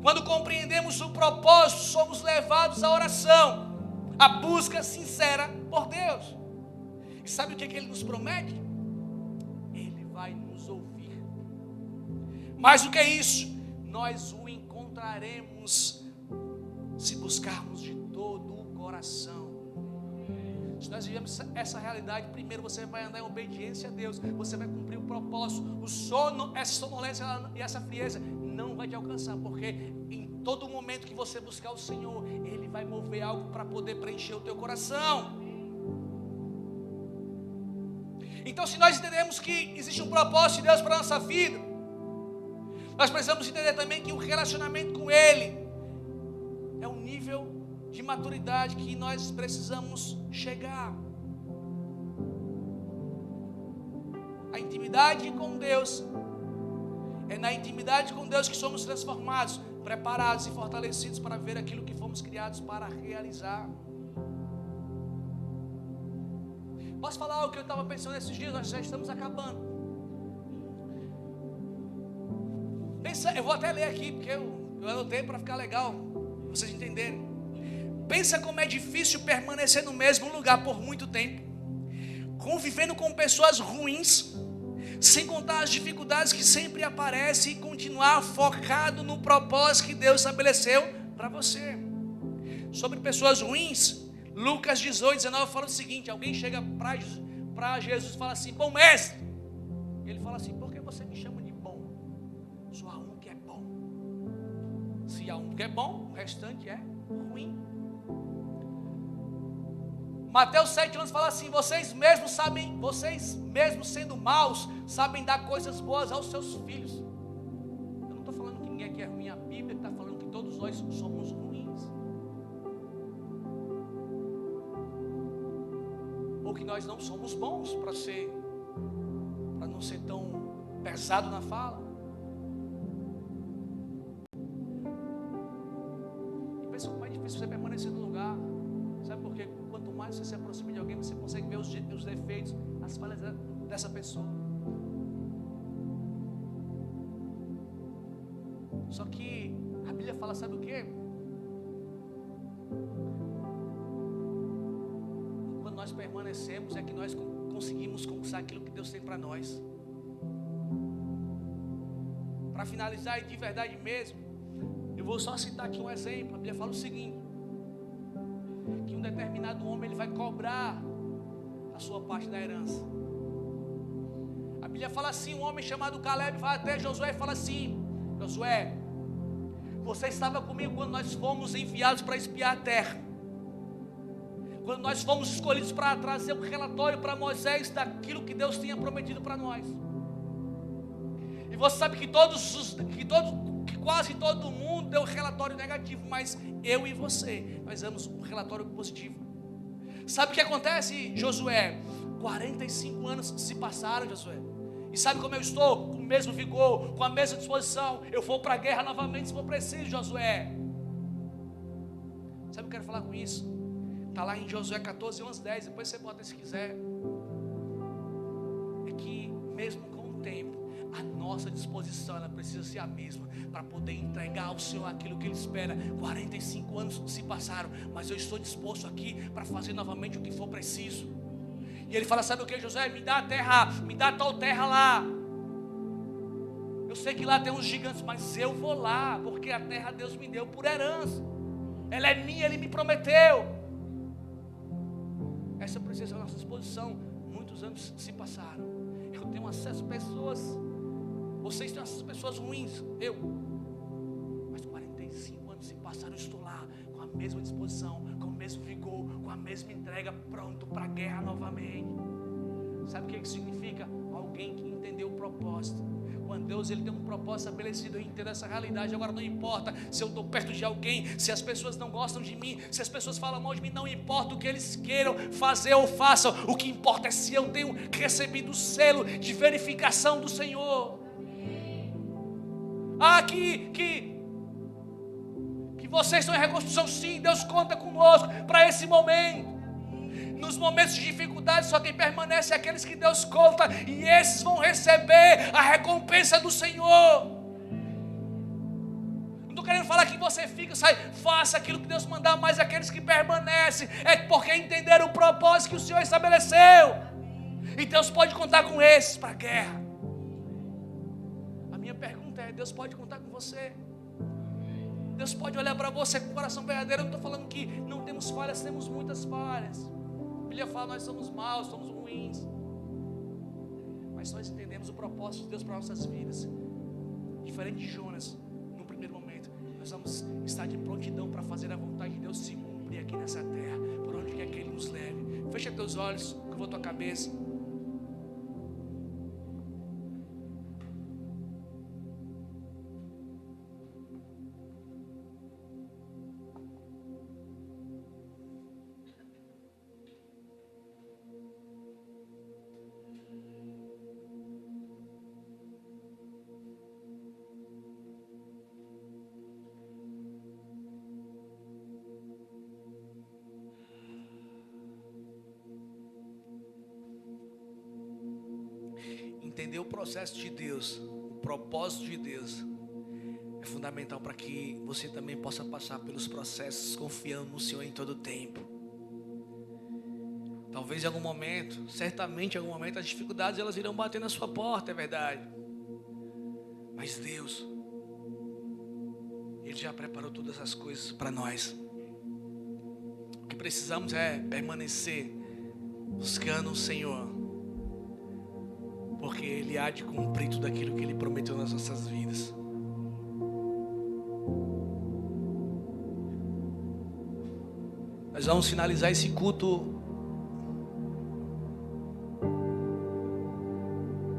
Quando compreendemos o propósito, somos levados à oração, à busca sincera por Deus. E sabe o que Ele nos promete? Ele vai nos ouvir. Mais do que isso, nós o encontraremos se buscarmos de todo o coração. Se nós vivemos essa realidade, primeiro você vai andar em obediência a Deus, você vai cumprir o propósito. O sono, essa sonolência e essa frieza não vai te alcançar, porque em todo momento que você buscar o Senhor, Ele vai mover algo para poder preencher o teu coração. Então, se nós entendemos que existe um propósito de Deus para a nossa vida, nós precisamos entender também que o relacionamento com Ele é um nível de maturidade que nós precisamos chegar. A intimidade com Deus, é na intimidade com Deus que somos transformados, preparados e fortalecidos para ver aquilo que fomos criados para realizar. Posso falar o que eu estava pensando esses dias? Nós já estamos acabando. Pensa, eu vou até ler aqui, porque eu anotei para ficar legal, vocês entenderem. Pensa como é difícil permanecer no mesmo lugar por muito tempo, convivendo com pessoas ruins, sem contar as dificuldades que sempre aparecem, e continuar focado no propósito que Deus estabeleceu para você. Sobre pessoas ruins, Lucas 18:19 fala o seguinte: alguém chega para Jesus e fala assim: bom mestre. Ele fala assim: por que você me chama de bom? Só há um que é bom. Se há um que é bom, o restante é ruim. Mateus 7:11 fala assim: vocês mesmos sendo maus, sabem dar coisas boas aos seus filhos. Eu não estou falando que ninguém aqui é ruim, a Bíblia está falando que todos nós somos ruins. Ou que nós não somos bons para não ser tão pesado na fala. E pensa como é dessa pessoa. Só que a Bíblia fala, sabe o quê? Quando nós permanecemos é que nós conseguimos conquistar aquilo que Deus tem para nós. Para finalizar, e de verdade mesmo, eu vou só citar aqui um exemplo. A Bíblia fala o seguinte: que um determinado homem ele vai cobrar a sua parte da herança. A Bíblia fala assim: um homem chamado Caleb vai até Josué e fala assim: Josué, você estava comigo quando nós fomos enviados para espiar a terra, quando nós fomos escolhidos para trazer um relatório para Moisés daquilo que Deus tinha prometido para nós. E você sabe que quase todo mundo deu um relatório negativo, mas eu e você, nós damos um relatório positivo. Sabe o que acontece, Josué? 45 anos se passaram, Josué. E sabe como eu estou? Com o mesmo vigor, com a mesma disposição. Eu vou para a guerra novamente se for preciso, Josué. Sabe o que eu quero falar com isso? Está lá em Josué 14, 11, 10. Depois você bota se quiser. É que mesmo com o tempo, a nossa disposição ela precisa ser a mesma para poder entregar ao Senhor aquilo que Ele espera. 45 anos se passaram, mas eu estou disposto aqui para fazer novamente o que for preciso. E Ele fala, sabe o que, Josué? Me dá a terra, me dá tal terra lá. Eu sei que lá tem uns gigantes, mas eu vou lá, porque a terra Deus me deu por herança. Ela é minha, Ele me prometeu. Essa precisa ser a nossa disposição. Muitos anos se passaram. Eu tenho acesso a pessoas. Vocês têm essas pessoas ruins, mas 45 anos se passaram, eu estou lá, com a mesma disposição, com o mesmo vigor, com a mesma entrega, pronto para a guerra novamente. Sabe o que significa? Alguém que entendeu o propósito. Quando Deus ele tem um propósito estabelecido, eu entendo essa realidade. Agora não importa se eu estou perto de alguém, se as pessoas não gostam de mim, se as pessoas falam mal de mim, não importa o que eles queiram fazer ou façam. O que importa é se eu tenho recebido o selo de verificação do Senhor. Que vocês estão em reconstrução, sim, Deus conta conosco para esse momento. Nos momentos de dificuldade, só quem permanece é aqueles que Deus conta, e esses vão receber a recompensa do Senhor. Não estou querendo falar que você fica, sai, faça aquilo que Deus mandar, mas aqueles que permanecem é porque entenderam o propósito que o Senhor estabeleceu. E Deus pode contar com esses para a guerra. A minha pergunta é: Deus pode contar com você? Deus pode olhar para você com o coração verdadeiro? Eu não estou falando que não temos falhas, temos muitas falhas. A Bíblia fala, nós somos maus, somos ruins, mas nós entendemos o propósito de Deus para nossas vidas. Diferente de Jonas, no primeiro momento, nós vamos estar de prontidão para fazer a vontade de Deus se cumprir aqui nessa terra, por onde quer que Ele nos leve. Fecha teus olhos, curva tua cabeça. Entender o processo de Deus, o propósito de Deus, é fundamental para que você também possa passar pelos processos confiando no Senhor em todo o tempo. Talvez em algum momento, certamente em algum momento, as dificuldades elas irão bater na sua porta, é verdade. Mas Deus, Ele já preparou todas as coisas para nós. O que precisamos é permanecer buscando o Senhor, porque Ele há de cumprir tudo aquilo que Ele prometeu nas nossas vidas. Nós vamos finalizar esse culto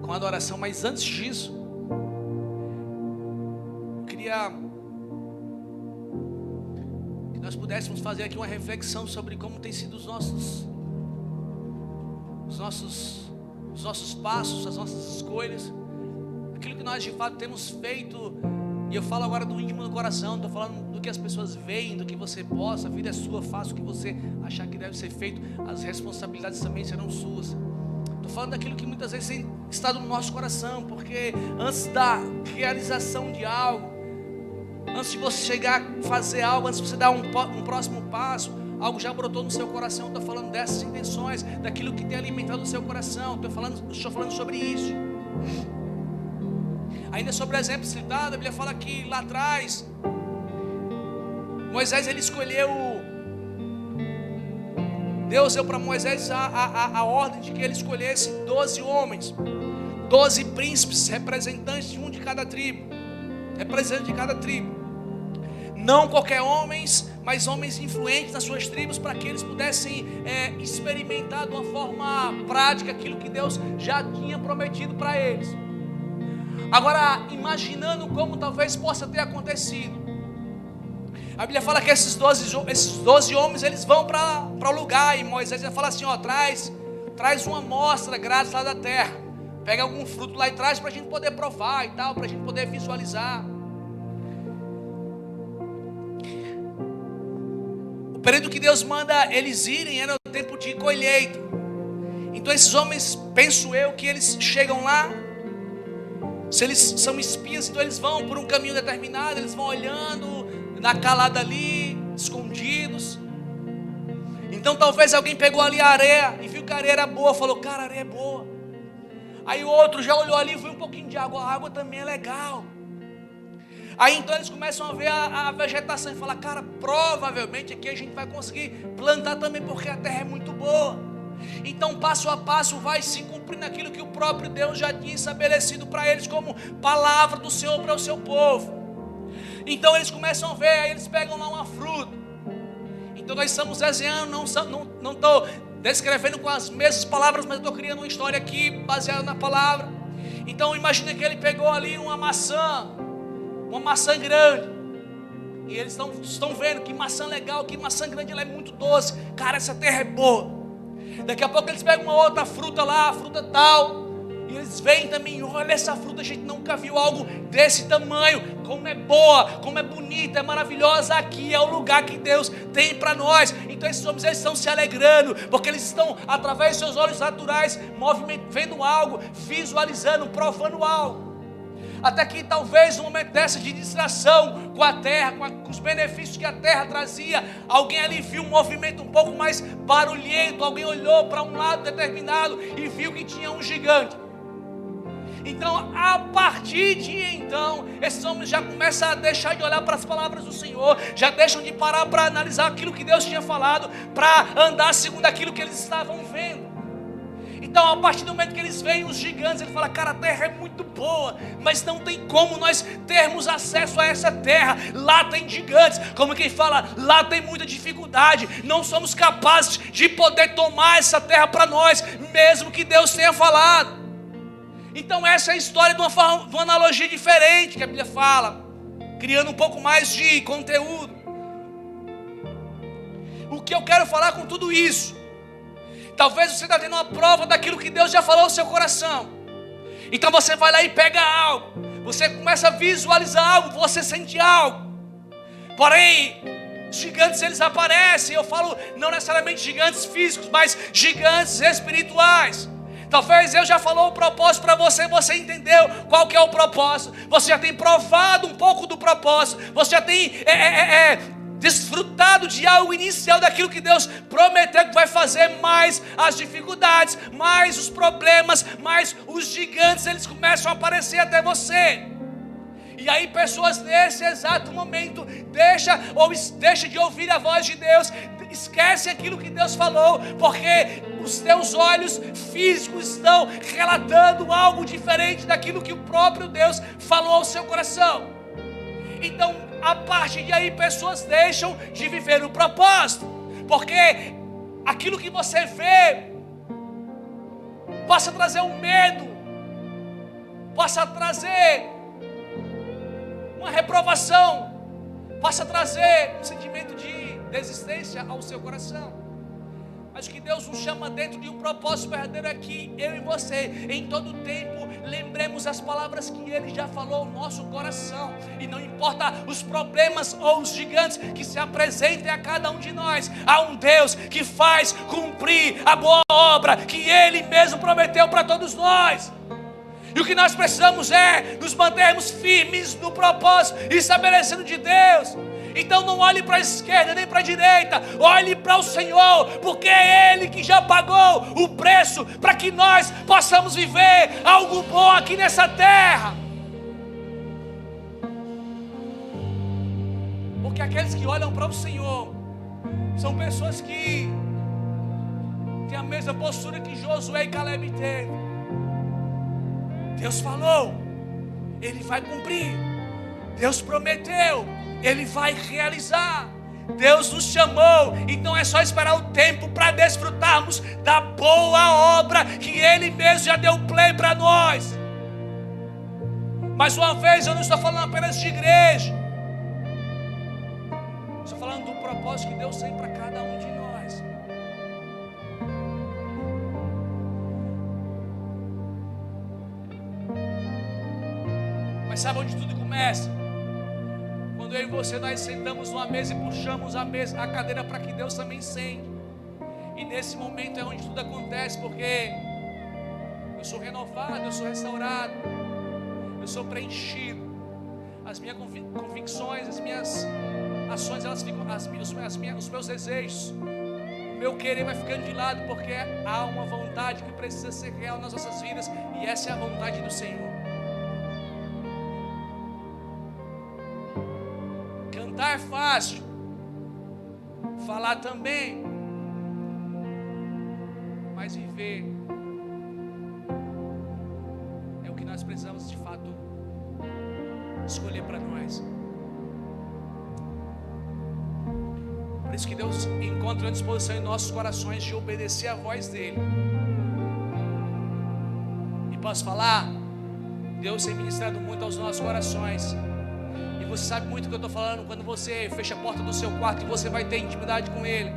com adoração, mas antes disso, eu queria que nós pudéssemos fazer aqui uma reflexão sobre como tem sido os nossos passos, as nossas escolhas, aquilo que nós de fato temos feito. E eu falo agora do íntimo do coração, não estou falando do que as pessoas veem, do que você possa. A vida é sua, faça o que você achar que deve ser feito, as responsabilidades também serão suas. Estou falando daquilo que muitas vezes tem estado no nosso coração, porque antes da realização de algo, antes de você chegar a fazer algo, antes de você dar um próximo passo, algo já brotou no seu coração. Estou falando dessas intenções, daquilo que tem alimentado o seu coração. Estou falando sobre isso. Ainda sobre o exemplo citado, a Bíblia fala que lá atrás Moisés, ele escolheu, Deus deu para Moisés a ordem de que ele escolhesse 12 homens, 12 príncipes, representantes de um de cada tribo, representantes de cada tribo. Não qualquer homens, mas homens influentes nas suas tribos, para que eles pudessem experimentar de uma forma prática aquilo que Deus já tinha prometido para eles. Agora, imaginando como talvez possa ter acontecido, a Bíblia fala que esses 12 homens, eles vão para o lugar, e Moisés vai falar assim, traz uma amostra grátis lá da terra, pega algum fruto lá e traz para a gente poder provar e tal, para a gente poder visualizar. O período que Deus manda eles irem era o tempo de colheita. Então esses homens, penso eu, que eles chegam lá, se eles são espias, então eles vão por um caminho determinado, eles vão olhando na calada ali, escondidos. Então talvez alguém pegou ali a areia e viu que a areia era boa, falou, cara, a areia é boa. Aí o outro já olhou ali e viu um pouquinho de água, a água também é legal. Aí então eles começam a ver a vegetação e falam, cara, provavelmente aqui a gente vai conseguir plantar também, porque a terra é muito boa. Então passo a passo vai se cumprindo aquilo que o próprio Deus já tinha estabelecido para eles como palavra do Senhor para o seu povo. Então eles começam a ver, aí eles pegam lá uma fruta. Então nós estamos desenhando, não estou descrevendo com as mesmas palavras, mas estou criando uma história aqui baseada na palavra. Então imagine que ele pegou ali uma maçã grande, e eles estão vendo que maçã legal, que maçã grande, ela é muito doce, cara, essa terra é boa. Daqui a pouco eles pegam uma outra fruta lá, a fruta tal, e eles veem também, olha essa fruta, a gente nunca viu algo desse tamanho, como é boa, como é bonita, é maravilhosa, aqui é o lugar que Deus tem para nós. Então esses homens, eles estão se alegrando, porque eles estão, através dos seus olhos naturais, vendo algo, visualizando, provando algo. Até que talvez no momento dessa de distração com a terra, com os benefícios que a terra trazia, alguém ali viu um movimento um pouco mais barulhento, alguém olhou para um lado determinado e viu que tinha um gigante. Então, a partir de então, esses homens já começam a deixar de olhar para as palavras do Senhor, já deixam de parar para analisar aquilo que Deus tinha falado, para andar segundo aquilo que eles estavam vendo. Então, a partir do momento que eles veem os gigantes, ele fala, cara, a terra é muito boa, mas não tem como nós termos acesso a essa terra. Lá tem gigantes, como quem fala, lá tem muita dificuldade, não somos capazes de poder tomar essa terra para nós, mesmo que Deus tenha falado. Então essa é a história de uma analogia diferente que a Bíblia fala, criando um pouco mais de conteúdo. O que eu quero falar com tudo isso? Talvez você está tendo uma prova daquilo que Deus já falou no seu coração. Então você vai lá e pega algo, você começa a visualizar algo, você sente algo. Porém, gigantes, eles aparecem. Eu falo não necessariamente gigantes físicos, mas gigantes espirituais. Talvez Deus já falou o propósito para você, você entendeu qual que é o propósito, você já tem provado um pouco do propósito, você já tem desfrutado de algo inicial daquilo que Deus prometeu que vai fazer, mais as dificuldades, mais os problemas, mais os gigantes, eles começam a aparecer até você. E aí pessoas nesse exato momento deixa de ouvir a voz de Deus, esquece aquilo que Deus falou, porque os teus olhos físicos estão relatando algo diferente daquilo que o próprio Deus falou ao seu coração. Então, a partir de aí, pessoas deixam de viver o propósito, porque aquilo que você vê possa trazer um medo, possa trazer uma reprovação, possa trazer um sentimento de desistência ao seu coração. Mas o que Deus nos chama dentro de um propósito verdadeiro é que eu e você, em todo tempo, lembremos as palavras que Ele já falou ao nosso coração. E não importa os problemas ou os gigantes que se apresentem a cada um de nós, há um Deus que faz cumprir a boa obra que Ele mesmo prometeu para todos nós. E o que nós precisamos é nos mantermos firmes no propósito estabelecido de Deus. Então não olhe para a esquerda nem para a direita, olhe para o Senhor, porque é Ele que já pagou o preço para que nós possamos viver algo bom aqui nessa terra. Porque aqueles que olham para o Senhor são pessoas que têm a mesma postura que Josué e Caleb teve. Deus falou, Ele vai cumprir. Deus prometeu, Ele vai realizar. Deus nos chamou, então é só esperar o tempo para desfrutarmos da boa obra que Ele mesmo já deu play para nós. Mais uma vez, eu não estou falando apenas de igreja, estou falando do propósito que Deus tem para cada um de nós. Mas sabe onde tudo começa? Quando eu e você, nós sentamos numa mesa e puxamos a cadeira para que Deus também sente. E nesse momento é onde tudo acontece, porque eu sou renovado, eu sou restaurado, eu sou preenchido. As minhas convicções, as minhas ações, elas ficam, os meus desejos, o meu querer vai ficando de lado, porque há uma vontade que precisa ser real nas nossas vidas, e essa é a vontade do Senhor. Cantar é fácil, falar também, mas viver é o que nós precisamos de fato escolher para nós. Por isso que Deus encontra a disposição em nossos corações de obedecer a voz dEle. E posso falar, Deus tem ministrado muito aos nossos corações. E você sabe muito o que eu estou falando quando você fecha a porta do seu quarto e você vai ter intimidade com Ele.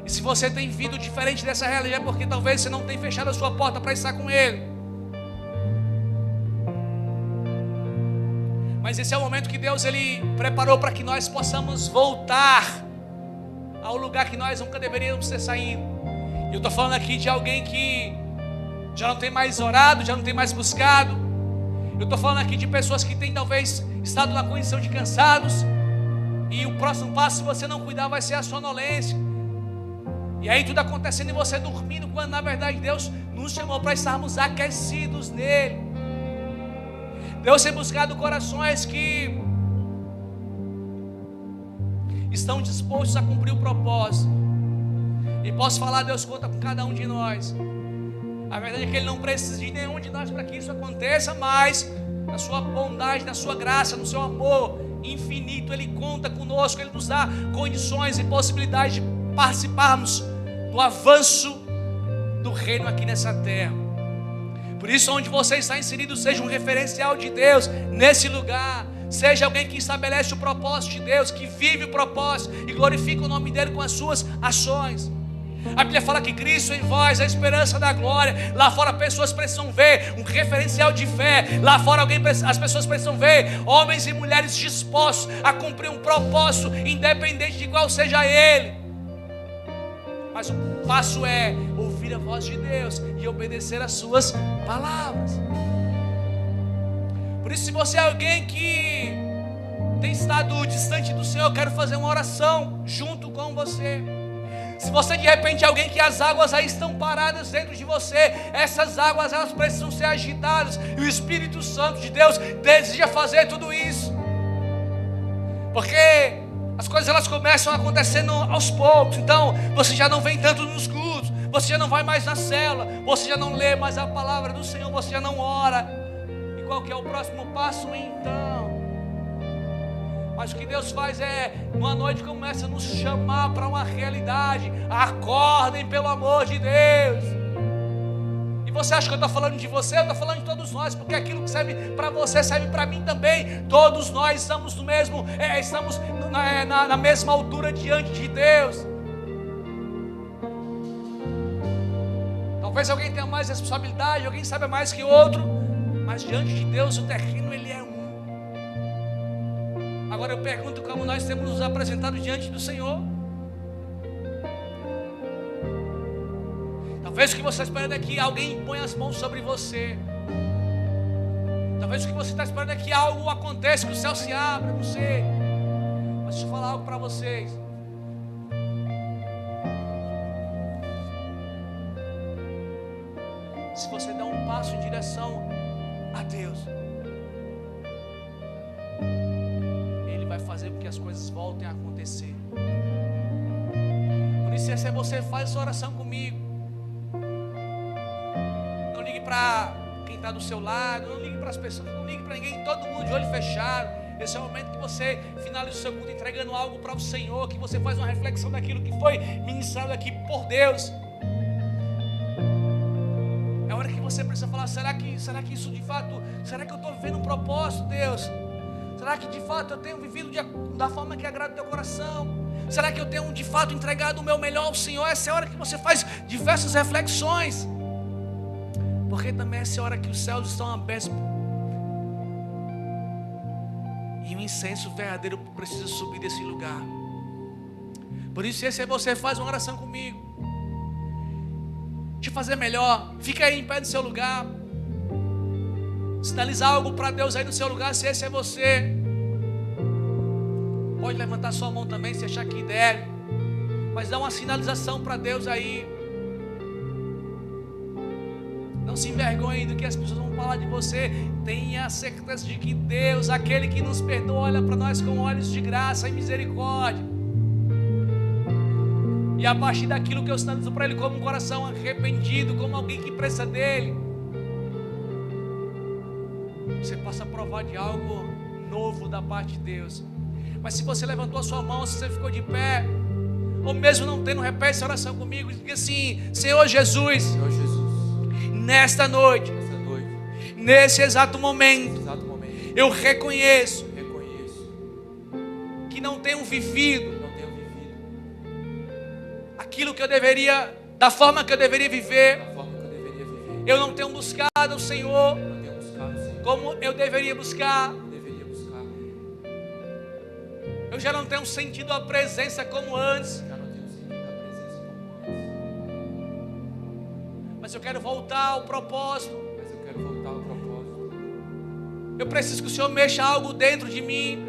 E se você tem vindo diferente dessa realidade, é porque talvez você não tenha fechado a sua porta para estar com Ele. Mas esse é o momento que Deus Ele preparou para que nós possamos voltar ao lugar que nós nunca deveríamos ter saído. E eu estou falando aqui de alguém que já não tem mais orado, já não tem mais buscado. Eu estou falando aqui de pessoas que têm talvez estado na condição de cansados, e o próximo passo, se você não cuidar, vai ser a sonolência. E aí tudo acontecendo e você dormindo, quando na verdade Deus nos chamou para estarmos aquecidos nele. Deus tem buscado corações que estão dispostos a cumprir o propósito. E posso falar, Deus conta com cada um de nós. A verdade é que Ele não precisa de nenhum de nós para que isso aconteça, mas na sua bondade, na sua graça, no seu amor infinito, Ele conta conosco, Ele nos dá condições e possibilidades de participarmos do avanço do reino aqui nessa terra. Por isso, onde você está inserido, seja um referencial de Deus nesse lugar. Seja alguém que estabelece o propósito de Deus, que vive o propósito e glorifica o nome dEle com as suas ações. A Bíblia fala que Cristo em vós é a esperança da glória. Lá fora pessoas precisam ver um referencial de fé. Lá fora as pessoas precisam ver homens e mulheres dispostos a cumprir um propósito, independente de qual seja ele. Mas o passo é ouvir a voz de Deus e obedecer às suas palavras. Por isso, se você é alguém que tem estado distante do Senhor, eu quero fazer uma oração junto com você. Se você de repente é alguém que as águas aí estão paradas dentro de você, essas águas elas precisam ser agitadas, e o Espírito Santo de Deus deseja fazer tudo isso, porque as coisas elas começam acontecendo aos poucos. Então você já não vem tanto nos cultos, você já não vai mais na célula, você já não lê mais a palavra do Senhor, você já não ora. E qual que é o próximo passo então? Mas o que Deus faz é, numa noite começa a nos chamar para uma realidade. Acordem pelo amor de Deus. E você acha que eu estou falando de você? Eu estou falando de todos nós, porque aquilo que serve para você serve para mim também. Todos nós estamos no mesmo, estamos na mesma altura diante de Deus. Talvez alguém tenha mais responsabilidade, alguém saiba mais que outro, mas diante de Deus o terreno ele é um. Agora eu pergunto como nós temos nos apresentado diante do Senhor. Talvez o que você está esperando é que alguém ponha as mãos sobre você. Talvez o que você está esperando é que algo aconteça, que o céu se abra, não sei. Mas deixa eu falar algo para vocês. Se você der um passo em direção a Deus, Ele vai fazer com que as coisas voltem a acontecer. Por isso, se você faz essa oração comigo, não ligue para quem está do seu lado, não ligue para as pessoas, não ligue para ninguém, todo mundo de olho fechado. Esse é o momento que você finaliza o seu culto entregando algo para o Senhor, que você faz uma reflexão daquilo que foi ministrado aqui por Deus. É hora que você precisa falar, será que isso de fato, será que eu estou vivendo um propósito, Deus? Será que de fato eu tenho vivido da forma que agrada o teu coração? Será que eu tenho de fato entregado o meu melhor ao Senhor? Essa é a hora que você faz diversas reflexões, porque também essa é a hora que os céus estão abertos e o incenso verdadeiro precisa subir desse lugar. Por isso, se você faz uma oração comigo, te fazer melhor, fica aí em pé do seu lugar, sinalizar algo para Deus aí no seu lugar. Se esse é você, pode levantar sua mão também se achar que deve, mas dá uma sinalização para Deus aí. Não se envergonhe do que as pessoas vão falar de você. Tenha certeza de que Deus, aquele que nos perdoa, olha para nós com olhos de graça e misericórdia. E a partir daquilo que eu sinalizo para Ele como um coração arrependido, como alguém que precisa dEle, você passa a provar de algo novo da parte de Deus. Mas se você levantou a sua mão, se você ficou de pé, ou mesmo não tendo, repete essa oração comigo. Diga assim: Senhor Jesus, Senhor Jesus, nesta noite, nesse exato momento, eu reconheço que não tenho vivido aquilo que eu deveria, da forma que eu deveria viver. Eu não tenho buscado o Senhor como eu deveria buscar. Eu já não tenho sentido a presença como antes. Mas eu quero voltar ao propósito. Eu preciso que o Senhor mexa algo dentro de mim.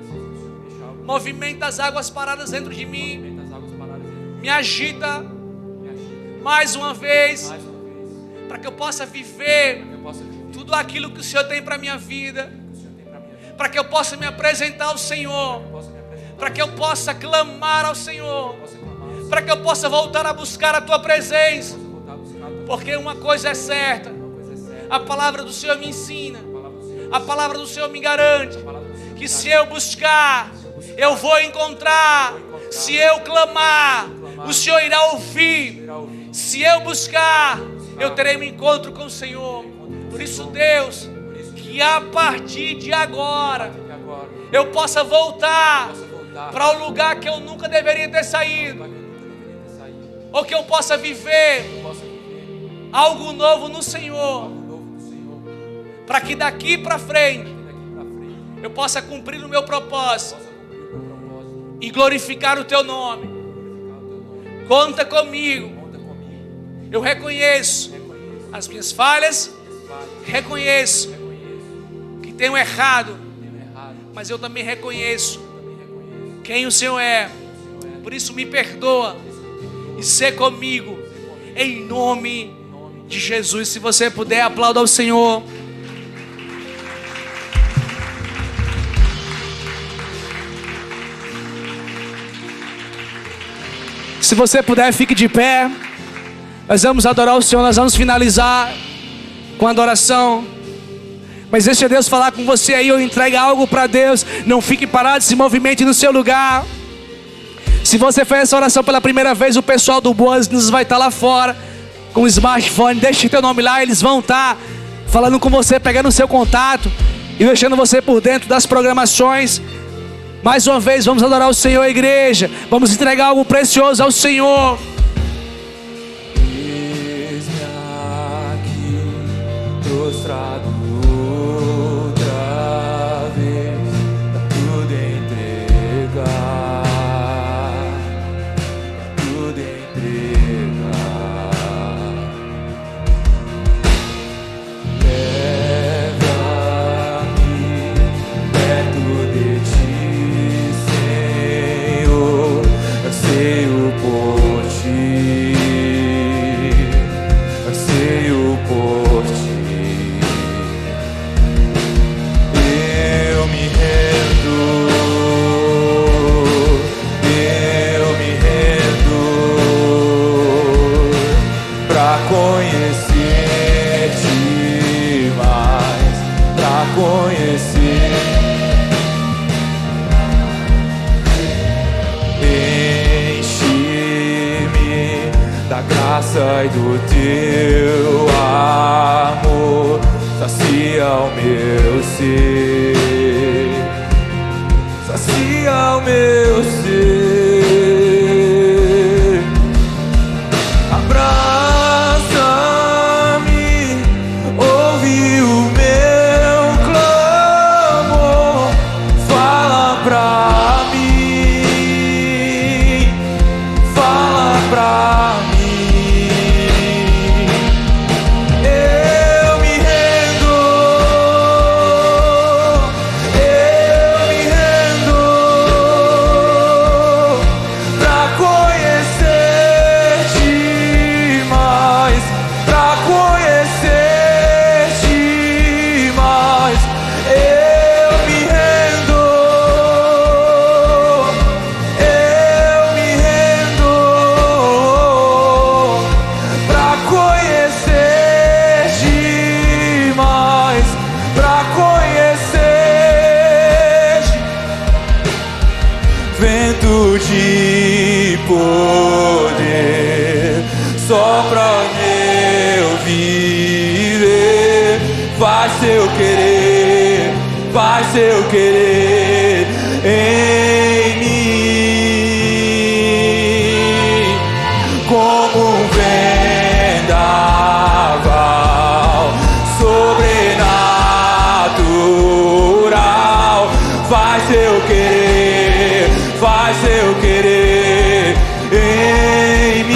Movimenta as águas paradas dentro de mim. Me agita mais uma vez, para que eu possa viver tudo aquilo que o Senhor tem para a minha vida, para que eu possa me apresentar ao Senhor, para que eu possa clamar ao Senhor, para que eu possa voltar a buscar a Tua presença. Porque uma coisa é certa, a palavra do Senhor me ensina, a palavra do Senhor me garante, que se eu buscar, eu vou encontrar. Se eu clamar, o Senhor irá ouvir. Se eu buscar, eu terei um encontro com o Senhor. Por isso, Deus, que a partir de agora eu possa voltar para o lugar que eu nunca deveria ter saído, ou que eu possa viver algo novo no Senhor, para que daqui para frente eu possa cumprir o meu propósito e glorificar o Teu nome. Conta comigo. Eu reconheço as minhas falhas, reconheço que tenho errado, mas eu também reconheço quem o Senhor é. Por isso me perdoa e sê comigo, em nome de Jesus. Se você puder, aplauda ao Senhor. Se você puder, fique de pé. Nós vamos adorar o Senhor, nós vamos finalizar com adoração. Mas deixa Deus falar com você aí, ou entregue algo para Deus. Não fique parado, se movimente no seu lugar. Se você fez essa oração pela primeira vez, o pessoal do Boas News vai estar lá fora com o smartphone. Deixa o teu nome lá, eles vão estar falando com você, pegando o seu contato e deixando você por dentro das programações. Mais uma vez, vamos adorar o Senhor, igreja. Vamos entregar algo precioso ao Senhor. Eis-me pra conhecer. Enche-me da graça e do teu amor, sacia o meu ser, sacia o meu ser. Abraça-me, ouve o meu clamor, fala pra mim, fala pra mim. Vento de poder sopra meu viver, faz seu querer, faz seu querer em mim, como um vendaval sobrenatural, faz seu querer, faz seu querer em mim.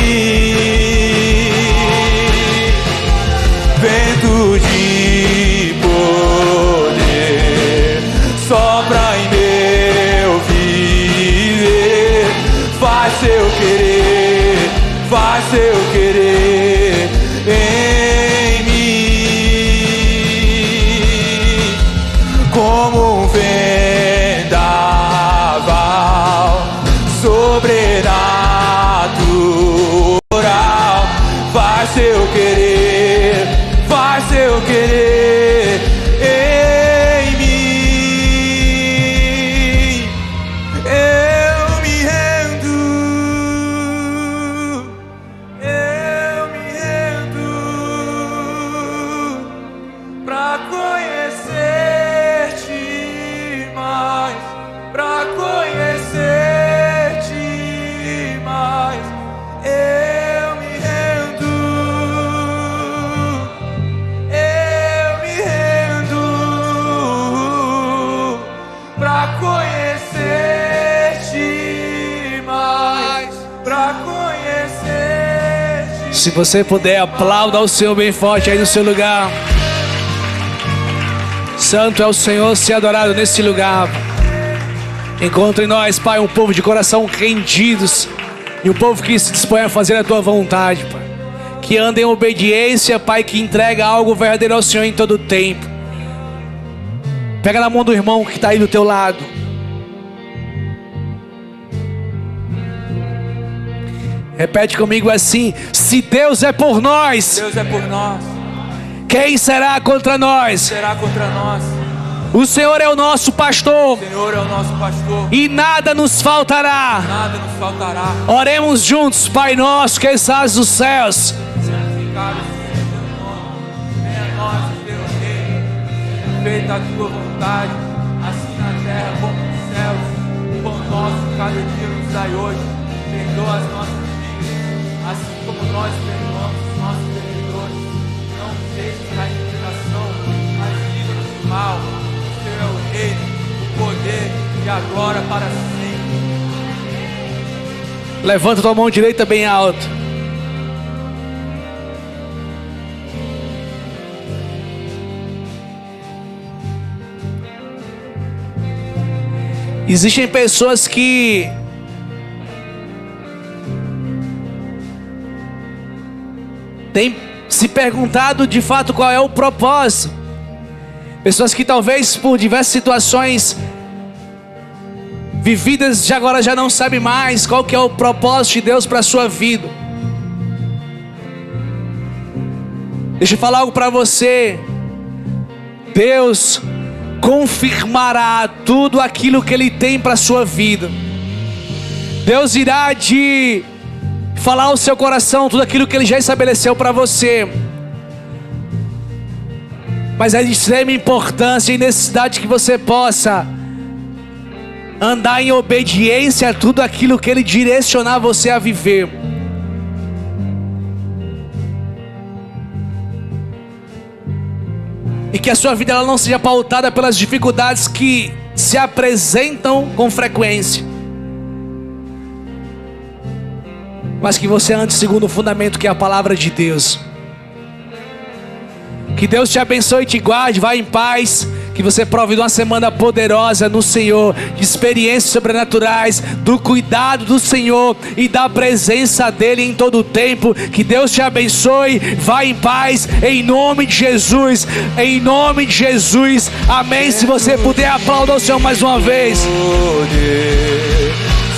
Vento de poder sopra em meu viver, faz seu querer, faz seu querer em mim, como um vendaval sobrenatural, faz seu querer, faz seu querer em mim. Eu me rendo, eu me rendo pra conhecer-te mais, pra conhecer-te mais. Eu me rendo, eu me rendo pra conhecer-te mais, pra conhecer-te. Se você puder, aplauda o Senhor bem forte aí no seu lugar. Santo é o Senhor, ser adorado nesse lugar. Encontre em nós, Pai, um povo de coração rendidos e um povo que se dispõe a fazer a Tua vontade, Pai. Que anda em obediência, Pai, que entrega algo verdadeiro ao Senhor em todo o tempo. Pega na mão do irmão que está aí do teu lado. Repete comigo assim: se Deus é por nós, Deus é por nós, quem será contra nós? será contra nós. O Senhor é o nosso pastor O Senhor é o nosso pastor, e nada nos faltará. nada nos faltará. Oremos juntos. Pai nosso que estás nos céus, Santificado seja o teu nome, venha a nós o teu reino, feita a tua vontade, assim na terra como nos céus. O pão nosso cada dia nos dai hoje, perdoa as nossas dívidas, assim como nós perdoamos os nossos devedores. Não nos deixes cair em tentação, mas livra-nos do mal. O teu é o reino, o poder e a glória para sempre. levanta tua mão direita bem alto. Existem pessoas que têm se perguntado de fato qual é o propósito. Pessoas que talvez por diversas situações vividas de agora já não sabem mais qual que é o propósito de Deus para a sua vida. Deixa eu falar algo para você. Deus confirmará tudo aquilo que Ele tem para a sua vida. Deus irá te falar ao seu coração tudo aquilo que Ele já estabeleceu para você. Mas é de extrema importância e necessidade que você possa andar em obediência a tudo aquilo que Ele direcionar você a viver. E que a sua vida ela não seja pautada pelas dificuldades que se apresentam com frequência, mas que você ande segundo o fundamento que é a palavra de Deus. Que Deus te abençoe e te guarde. Vá em paz. Que você prove de uma semana poderosa no Senhor, de experiências sobrenaturais, do cuidado do Senhor e da presença dEle em todo o tempo. Que Deus te abençoe. Vá em paz, em nome de Jesus. Em nome de Jesus. Amém. Se você puder, aplauda o Senhor mais uma vez.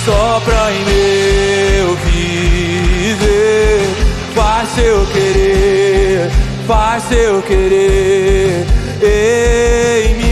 Sopra em meu viver, faz seu querer, faz seu querer em mim.